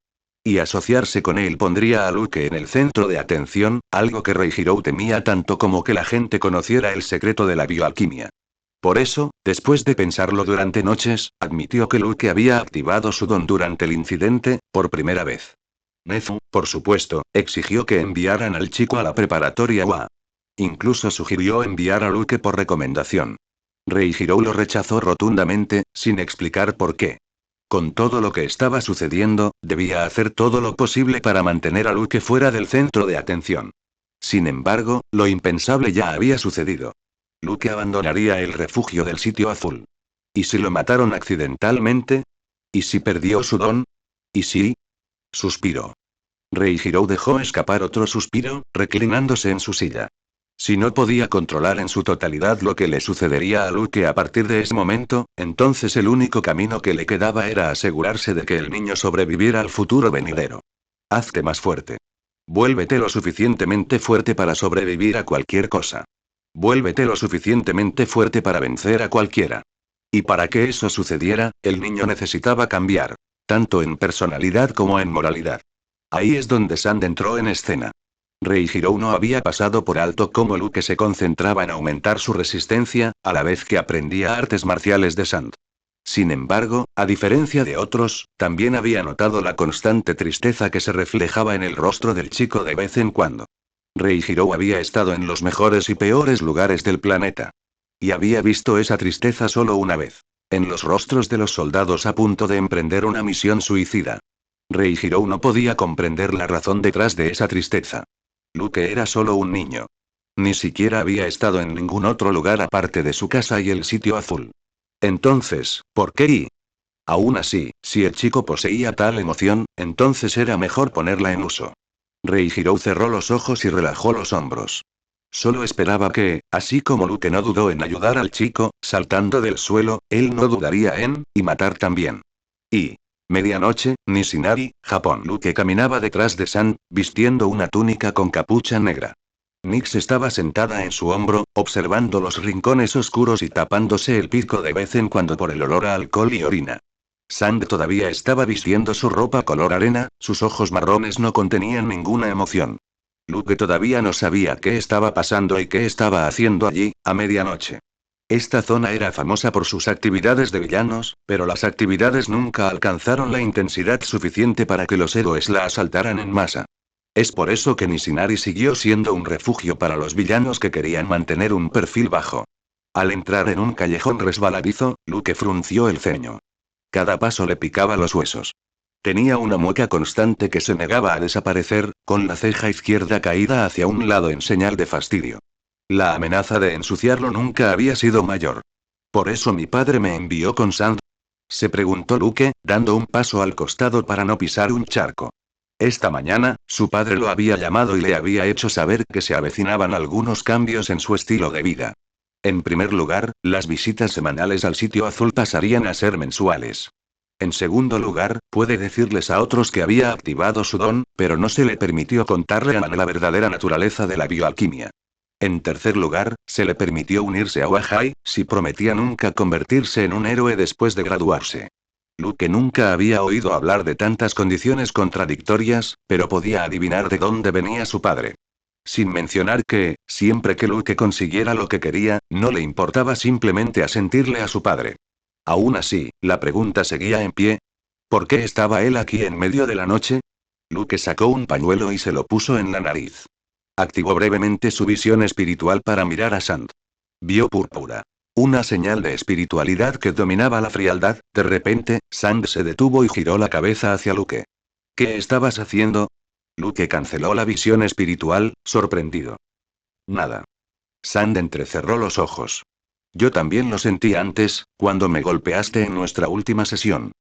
Y asociarse con él pondría a Luke en el centro de atención, algo que Rei Hirou temía tanto como que la gente conociera el secreto de la bioalquimia. Por eso, después de pensarlo durante noches, admitió que Luke había activado su don durante el incidente, por primera vez. Nezu, por supuesto, exigió que enviaran al chico a la preparatoria UA. Incluso sugirió enviar a Luke por recomendación. Reihiro lo rechazó rotundamente, sin explicar por qué. Con todo lo que estaba sucediendo, debía hacer todo lo posible para mantener a Luke fuera del centro de atención. Sin embargo, lo impensable ya había sucedido. Luke abandonaría el refugio del sitio azul. ¿Y si lo mataron accidentalmente? ¿Y si perdió su don? ¿Y si? Suspiró. Reihiro dejó escapar otro suspiro, reclinándose en su silla. Si no podía controlar en su totalidad lo que le sucedería a Luke a partir de ese momento, entonces el único camino que le quedaba era asegurarse de que el niño sobreviviera al futuro venidero. Hazte más fuerte. Vuélvete lo suficientemente fuerte para sobrevivir a cualquier cosa. Vuélvete lo suficientemente fuerte para vencer a cualquiera. Y para que eso sucediera, el niño necesitaba cambiar. Tanto en personalidad como en moralidad. Ahí es donde Sand entró en escena. Reihiro no había pasado por alto cómo Luke se concentraba en aumentar su resistencia, a la vez que aprendía artes marciales de Sand. Sin embargo, a diferencia de otros, también había notado la constante tristeza que se reflejaba en el rostro del chico de vez en cuando. Reihiro había estado en los mejores y peores lugares del planeta. Y había visto esa tristeza solo una vez. En los rostros de los soldados a punto de emprender una misión suicida. Reihiro no podía comprender la razón detrás de esa tristeza. Luke era solo un niño. Ni siquiera había estado en ningún otro lugar aparte de su casa y el sitio azul. Entonces, ¿por qué? Y aún así, si el chico poseía tal emoción, entonces era mejor ponerla en uso. Reihiro cerró los ojos y relajó los hombros. Solo esperaba que, así como Luke no dudó en ayudar al chico, saltando del suelo, él no dudaría en, y matar también. Y medianoche, Nishinari, Japón. Luke caminaba detrás de Sand, vistiendo una túnica con capucha negra. Nix estaba sentada en su hombro, observando los rincones oscuros y tapándose el pico de vez en cuando por el olor a alcohol y orina. Sand todavía estaba vistiendo su ropa color arena, sus ojos marrones no contenían ninguna emoción. Luke todavía no sabía qué estaba pasando y qué estaba haciendo allí, a medianoche. Esta zona era famosa por sus actividades de villanos, pero las actividades nunca alcanzaron la intensidad suficiente para que los héroes la asaltaran en masa. Es por eso que Nishinari siguió siendo un refugio para los villanos que querían mantener un perfil bajo. Al entrar en un callejón resbaladizo, Luke frunció el ceño. Cada paso le picaba los huesos. Tenía una mueca constante que se negaba a desaparecer, con la ceja izquierda caída hacia un lado en señal de fastidio. La amenaza de ensuciarlo nunca había sido mayor. ¿Por eso mi padre me envió con Sand? Se preguntó Luke, dando un paso al costado para no pisar un charco. Esta mañana, su padre lo había llamado y le había hecho saber que se avecinaban algunos cambios en su estilo de vida. En primer lugar, las visitas semanales al sitio azul pasarían a ser mensuales. En segundo lugar, puede decirles a otros que había activado su don, pero no se le permitió contarle a la verdadera naturaleza de la bioalquimia. En tercer lugar, se le permitió unirse a Wahai, si prometía nunca convertirse en un héroe después de graduarse. Luke nunca había oído hablar de tantas condiciones contradictorias, pero podía adivinar de dónde venía su padre. Sin mencionar que, siempre que Luke consiguiera lo que quería, no le importaba simplemente asentirle a su padre. Aún así, la pregunta seguía en pie. ¿Por qué estaba él aquí en medio de la noche? Luke sacó un pañuelo y se lo puso en la nariz. Activó brevemente su visión espiritual para mirar a Sand. Vio púrpura. Una señal de espiritualidad que dominaba la frialdad. De repente, Sand se detuvo y giró la cabeza hacia Luke. ¿Qué estabas haciendo? Luke canceló la visión espiritual, sorprendido. Nada. Sand entrecerró los ojos. Yo también lo sentí antes, cuando me golpeaste en nuestra última sesión.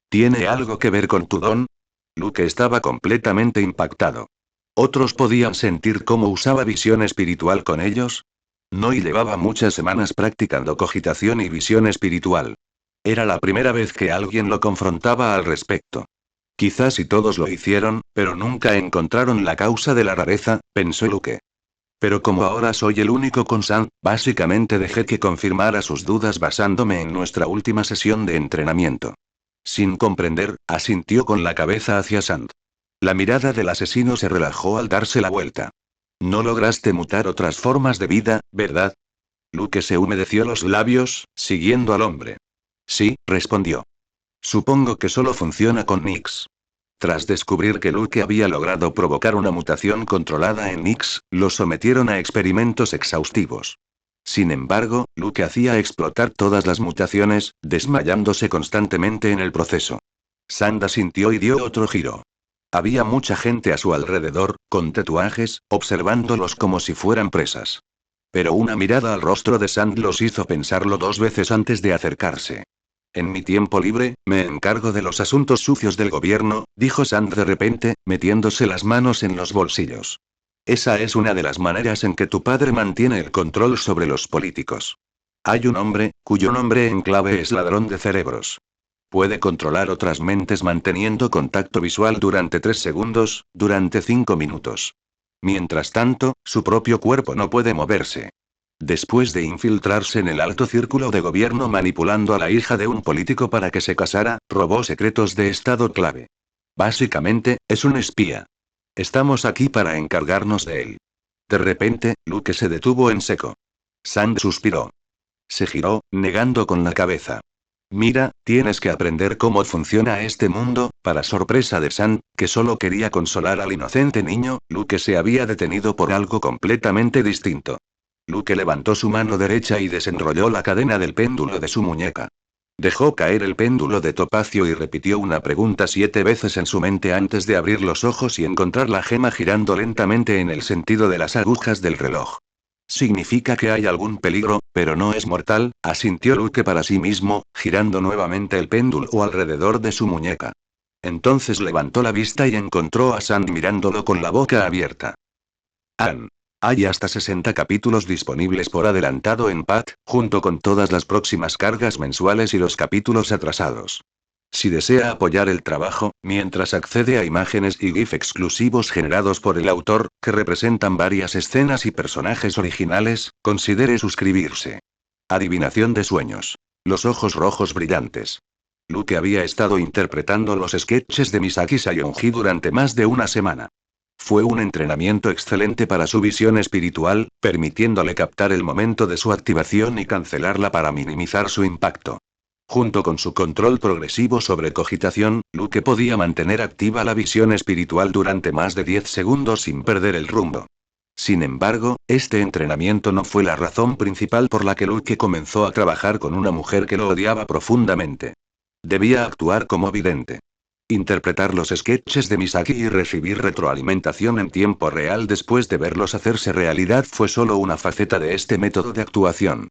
¿Tiene algo que ver con tu don? Luke estaba completamente impactado. ¿Otros podían sentir cómo usaba visión espiritual con ellos? No y llevaba muchas semanas practicando cogitación y visión espiritual. Era la primera vez que alguien lo confrontaba al respecto. Quizás si todos lo hicieron, pero nunca encontraron la causa de la rareza, pensó Luke. Pero como ahora soy el único con Sand, básicamente dejé que confirmara sus dudas basándome en nuestra última sesión de entrenamiento. Sin comprender, asintió con la cabeza hacia Sand. La mirada del asesino se relajó al darse la vuelta. No lograste mutar otras formas de vida, ¿verdad? Luke se humedeció los labios, siguiendo al hombre. Sí, respondió. Supongo que solo funciona con Nix. Tras descubrir que Luke había logrado provocar una mutación controlada en Nix, lo sometieron a experimentos exhaustivos. Sin embargo, Luke hacía explotar todas las mutaciones, desmayándose constantemente en el proceso. Sand asintió y dio otro giro. Había mucha gente a su alrededor, con tatuajes, observándolos como si fueran presas. Pero una mirada al rostro de Sand los hizo pensarlo 2 veces antes de acercarse. En mi tiempo libre, me encargo de los asuntos sucios del gobierno, dijo Sand de repente, metiéndose las manos en los bolsillos. Esa es una de las maneras en que tu padre mantiene el control sobre los políticos. Hay un hombre, cuyo nombre en clave es ladrón de cerebros. Puede controlar otras mentes manteniendo contacto visual durante 3 segundos, durante 5 minutos. Mientras tanto, su propio cuerpo no puede moverse. Después de infiltrarse en el alto círculo de gobierno manipulando a la hija de un político para que se casara, robó secretos de estado clave. Básicamente, es un espía. Estamos aquí para encargarnos de él. De repente, Luke se detuvo en seco. Sand suspiró. Se giró, negando con la cabeza. Mira, tienes que aprender cómo funciona este mundo. Para sorpresa de Sand, que solo quería consolar al inocente niño, Luke se había detenido por algo completamente distinto. Luke levantó su mano derecha y desenrolló la cadena del péndulo de su muñeca. Dejó caer el péndulo de topacio y repitió una pregunta 7 veces en su mente antes de abrir los ojos y encontrar la gema girando lentamente en el sentido de las agujas del reloj. Significa que hay algún peligro, pero no es mortal, asintió Luke para sí mismo, girando nuevamente el péndulo alrededor de su muñeca. Entonces levantó la vista y encontró a Sand mirándolo con la boca abierta. Hay hasta 60 capítulos disponibles por adelantado en PAT, junto con todas las próximas cargas mensuales y los capítulos atrasados. Si desea apoyar el trabajo, mientras accede a imágenes y GIF exclusivos generados por el autor, que representan varias escenas y personajes originales, considere suscribirse. Adivinación de sueños. Los ojos rojos brillantes. Luke había estado interpretando los sketches de Misaki Sayonji durante más de una semana. Fue un entrenamiento excelente para su visión espiritual, permitiéndole captar el momento de su activación y cancelarla para minimizar su impacto. Junto con su control progresivo sobre cogitación, Luke podía mantener activa la visión espiritual durante más de 10 segundos sin perder el rumbo. Sin embargo, este entrenamiento no fue la razón principal por la que Luke comenzó a trabajar con una mujer que lo odiaba profundamente. Debía actuar como vidente. Interpretar los sketches de Misaki y recibir retroalimentación en tiempo real después de verlos hacerse realidad fue solo una faceta de este método de actuación.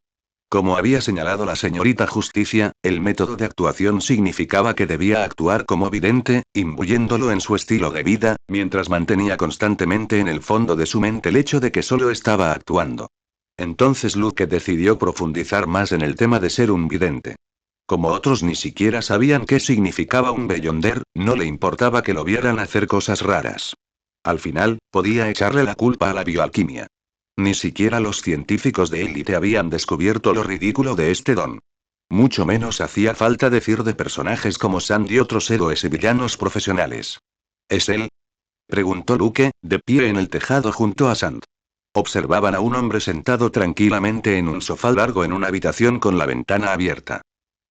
Como había señalado la señorita Justicia, el método de actuación significaba que debía actuar como vidente, imbuyéndolo en su estilo de vida, mientras mantenía constantemente en el fondo de su mente el hecho de que solo estaba actuando. Entonces Luke decidió profundizar más en el tema de ser un vidente. Como otros ni siquiera sabían qué significaba un Beyonder, no le importaba que lo vieran hacer cosas raras. Al final, podía echarle la culpa a la bioalquimia. Ni siquiera los científicos de élite habían descubierto lo ridículo de este don. Mucho menos hacía falta decir de personajes como Sand y otros héroes y villanos profesionales. ¿Es él?, preguntó Luke, de pie en el tejado junto a Sand. Observaban a un hombre sentado tranquilamente en un sofá largo en una habitación con la ventana abierta.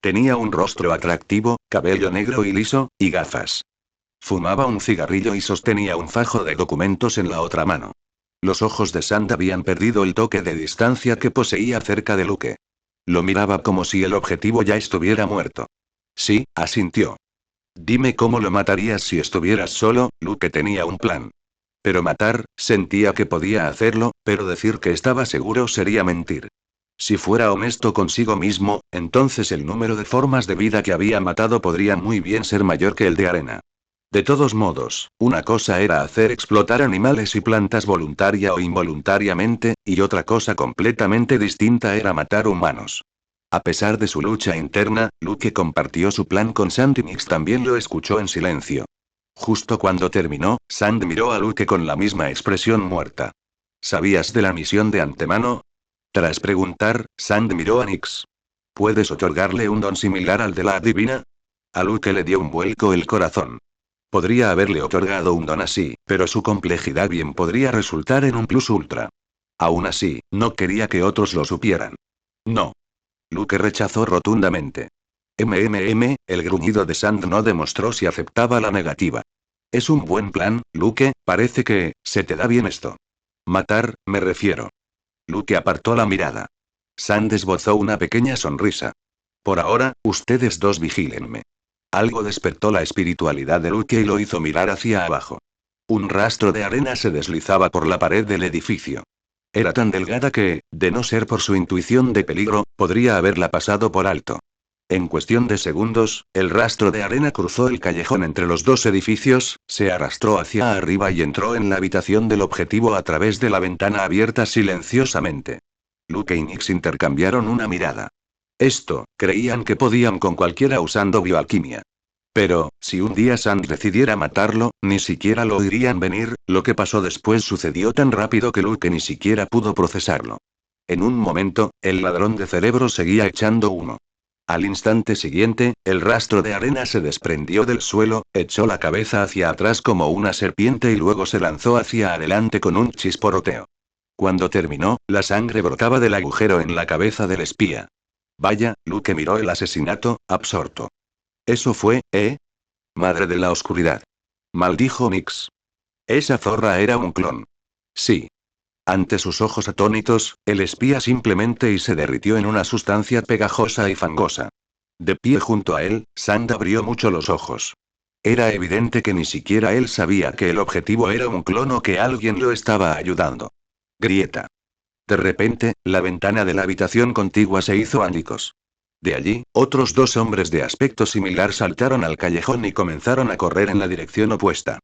Tenía un rostro atractivo, cabello negro y liso, y gafas. Fumaba un cigarrillo y sostenía un fajo de documentos en la otra mano. Los ojos de Sand habían perdido el toque de distancia que poseía cerca de Luke. Lo miraba como si el objetivo ya estuviera muerto. Sí, asintió. Dime cómo lo matarías si estuvieras solo. Luke tenía un plan. Pero matar, sentía que podía hacerlo, pero decir que estaba seguro sería mentir. Si fuera honesto consigo mismo, entonces el número de formas de vida que había matado podría muy bien ser mayor que el de Arena. De todos modos, una cosa era hacer explotar animales y plantas voluntaria o involuntariamente, y otra cosa completamente distinta era matar humanos. A pesar de su lucha interna, Luke compartió su plan con Sand y Nix también lo escuchó en silencio. Justo cuando terminó, Sand miró a Luke con la misma expresión muerta. ¿Sabías de la misión de antemano? Tras preguntar, Sand miró a Nix. ¿Puedes otorgarle un don similar al de la adivina? A Luke le dio un vuelco el corazón. Podría haberle otorgado un don así, pero su complejidad bien podría resultar en un plus ultra. Aún así, no quería que otros lo supieran. No. Luke rechazó rotundamente. El gruñido de Sand no demostró si aceptaba la negativa. Es un buen plan, Luke, parece que, se te da bien esto. Matar, me refiero. Luke apartó la mirada. Sand esbozó una pequeña sonrisa. Por ahora, ustedes dos vigílenme. Algo despertó la espiritualidad de Luke y lo hizo mirar hacia abajo. Un rastro de arena se deslizaba por la pared del edificio. Era tan delgada que, de no ser por su intuición de peligro, podría haberla pasado por alto. En cuestión de segundos, el rastro de arena cruzó el callejón entre los dos edificios, se arrastró hacia arriba y entró en la habitación del objetivo a través de la ventana abierta silenciosamente. Luke y Nix intercambiaron una mirada. Creían que podían con cualquiera usando bioalquimia. Pero, si un día Sand decidiera matarlo, ni siquiera lo oirían venir. Lo que pasó después sucedió tan rápido que Luke ni siquiera pudo procesarlo. En un momento, el ladrón de cerebro seguía echando humo. Al instante siguiente, el rastro de arena se desprendió del suelo, echó la cabeza hacia atrás como una serpiente y luego se lanzó hacia adelante con un chisporroteo. Cuando terminó, la sangre brotaba del agujero en la cabeza del espía. Vaya, Luke miró el asesinato, absorto. Eso fue, ¿eh? Madre de la oscuridad. Maldijo Nix. Esa zorra era un clon. Sí. Ante sus ojos atónitos, el espía simplemente y se derritió en una sustancia pegajosa y fangosa. De pie junto a él, Sand abrió mucho los ojos. Era evidente que ni siquiera él sabía que el objetivo era un clon o que alguien lo estaba ayudando. Grieta. De repente, la ventana de la habitación contigua se hizo añicos. De allí, otros dos hombres de aspecto similar saltaron al callejón y comenzaron a correr en la dirección opuesta.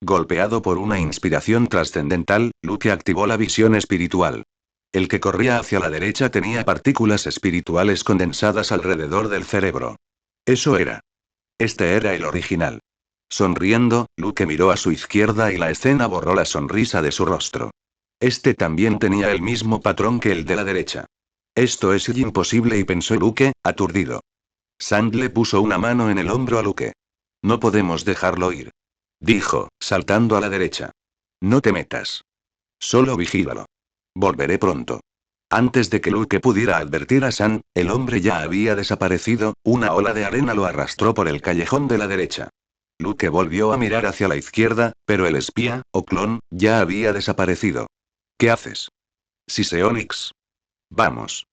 Golpeado por una inspiración trascendental, Luke activó la visión espiritual. El que corría hacia la derecha tenía partículas espirituales condensadas alrededor del cerebro. Eso era. Este era el original. Sonriendo, Luke miró a su izquierda y la escena borró la sonrisa de su rostro. Este también tenía el mismo patrón que el de la derecha. Esto es imposible, y pensó Luke, aturdido. Sand le puso una mano en el hombro a Luke. No podemos dejarlo ir. Dijo, saltando a la derecha. No te metas. Solo vigílalo. Volveré pronto. Antes de que Luke pudiera advertir a Sand, el hombre ya había desaparecido. Una ola de arena lo arrastró por el callejón de la derecha. Luke volvió a mirar hacia la izquierda, pero el espía, o clon, ya había desaparecido. ¿Qué haces? Siseó Nix. Vamos.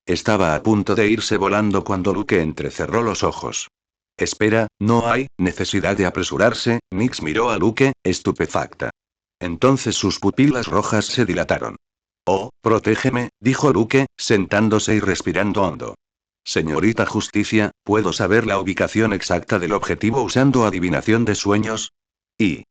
Estaba a punto de irse volando cuando Luke entrecerró los ojos. Espera, no hay necesidad de apresurarse. Nix miró a Luke, estupefacta. Entonces sus pupilas rojas se dilataron. Oh, protégeme, dijo Luke, sentándose y respirando hondo. Señorita Justicia, ¿puedo saber la ubicación exacta del objetivo usando adivinación de sueños? Y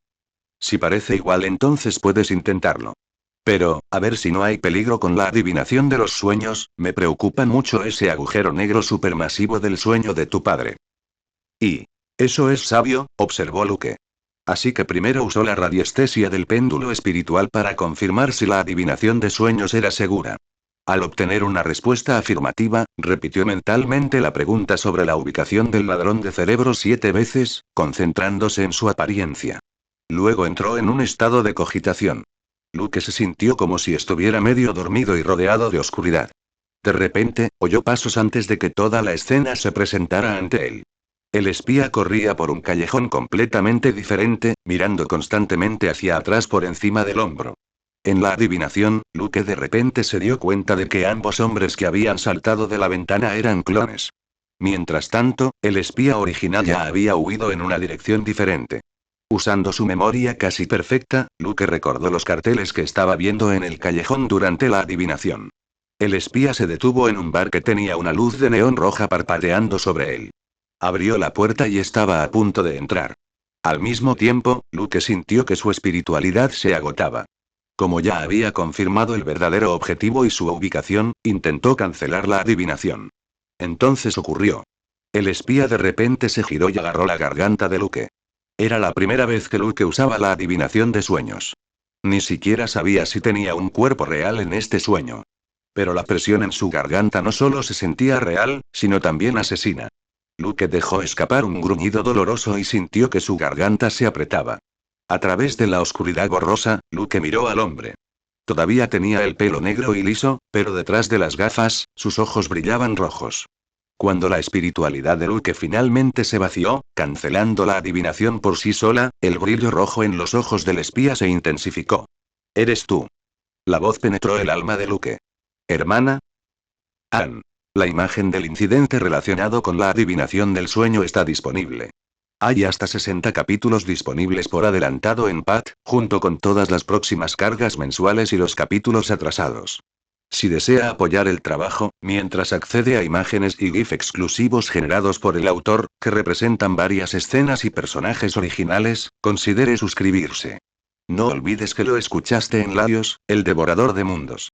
si parece igual, entonces puedes intentarlo. Pero, a ver si no hay peligro con la adivinación de los sueños. Me preocupa mucho ese agujero negro supermasivo del sueño de tu padre. Y eso es sabio, observó Luke. Así que primero usó la radiestesia del péndulo espiritual para confirmar si la adivinación de sueños era segura. Al obtener una respuesta afirmativa, repitió mentalmente la pregunta sobre la ubicación del ladrón de cerebro 7 veces, concentrándose en su apariencia. Luego entró en un estado de cogitación. Luke se sintió como si estuviera medio dormido y rodeado de oscuridad. De repente, oyó pasos antes de que toda la escena se presentara ante él. El espía corría por un callejón completamente diferente, mirando constantemente hacia atrás por encima del hombro. En la adivinación, Luke de repente se dio cuenta de que ambos hombres que habían saltado de la ventana eran clones. Mientras tanto, el espía original ya había huido en una dirección diferente. Usando su memoria casi perfecta, Luke recordó los carteles que estaba viendo en el callejón durante la adivinación. El espía se detuvo en un bar que tenía una luz de neón roja parpadeando sobre él. Abrió la puerta y estaba a punto de entrar. Al mismo tiempo, Luke sintió que su espiritualidad se agotaba. Como ya había confirmado el verdadero objetivo y su ubicación, intentó cancelar la adivinación. Entonces ocurrió. El espía de repente se giró y agarró la garganta de Luke. Era la primera vez que Luke usaba la adivinación de sueños. Ni siquiera sabía si tenía un cuerpo real en este sueño. Pero la presión en su garganta no solo se sentía real, sino también asesina. Luke dejó escapar un gruñido doloroso y sintió que su garganta se apretaba. A través de la oscuridad borrosa, Luke miró al hombre. Todavía tenía el pelo negro y liso, pero detrás de las gafas, sus ojos brillaban rojos. Cuando la espiritualidad de Luke finalmente se vació, cancelando la adivinación por sí sola, el brillo rojo en los ojos del espía se intensificó. «¿Eres tú?» La voz penetró el alma de Luke. «¿Hermana?» Ann. La imagen del incidente relacionado con la adivinación del sueño está disponible. Hay hasta 60 capítulos disponibles por adelantado en PAT, junto con todas las próximas cargas mensuales y los capítulos atrasados. Si desea apoyar el trabajo, mientras accede a imágenes y GIF exclusivos generados por el autor, que representan varias escenas y personajes originales, considere suscribirse. No olvides que lo escuchaste en Laios, el devorador de mundos.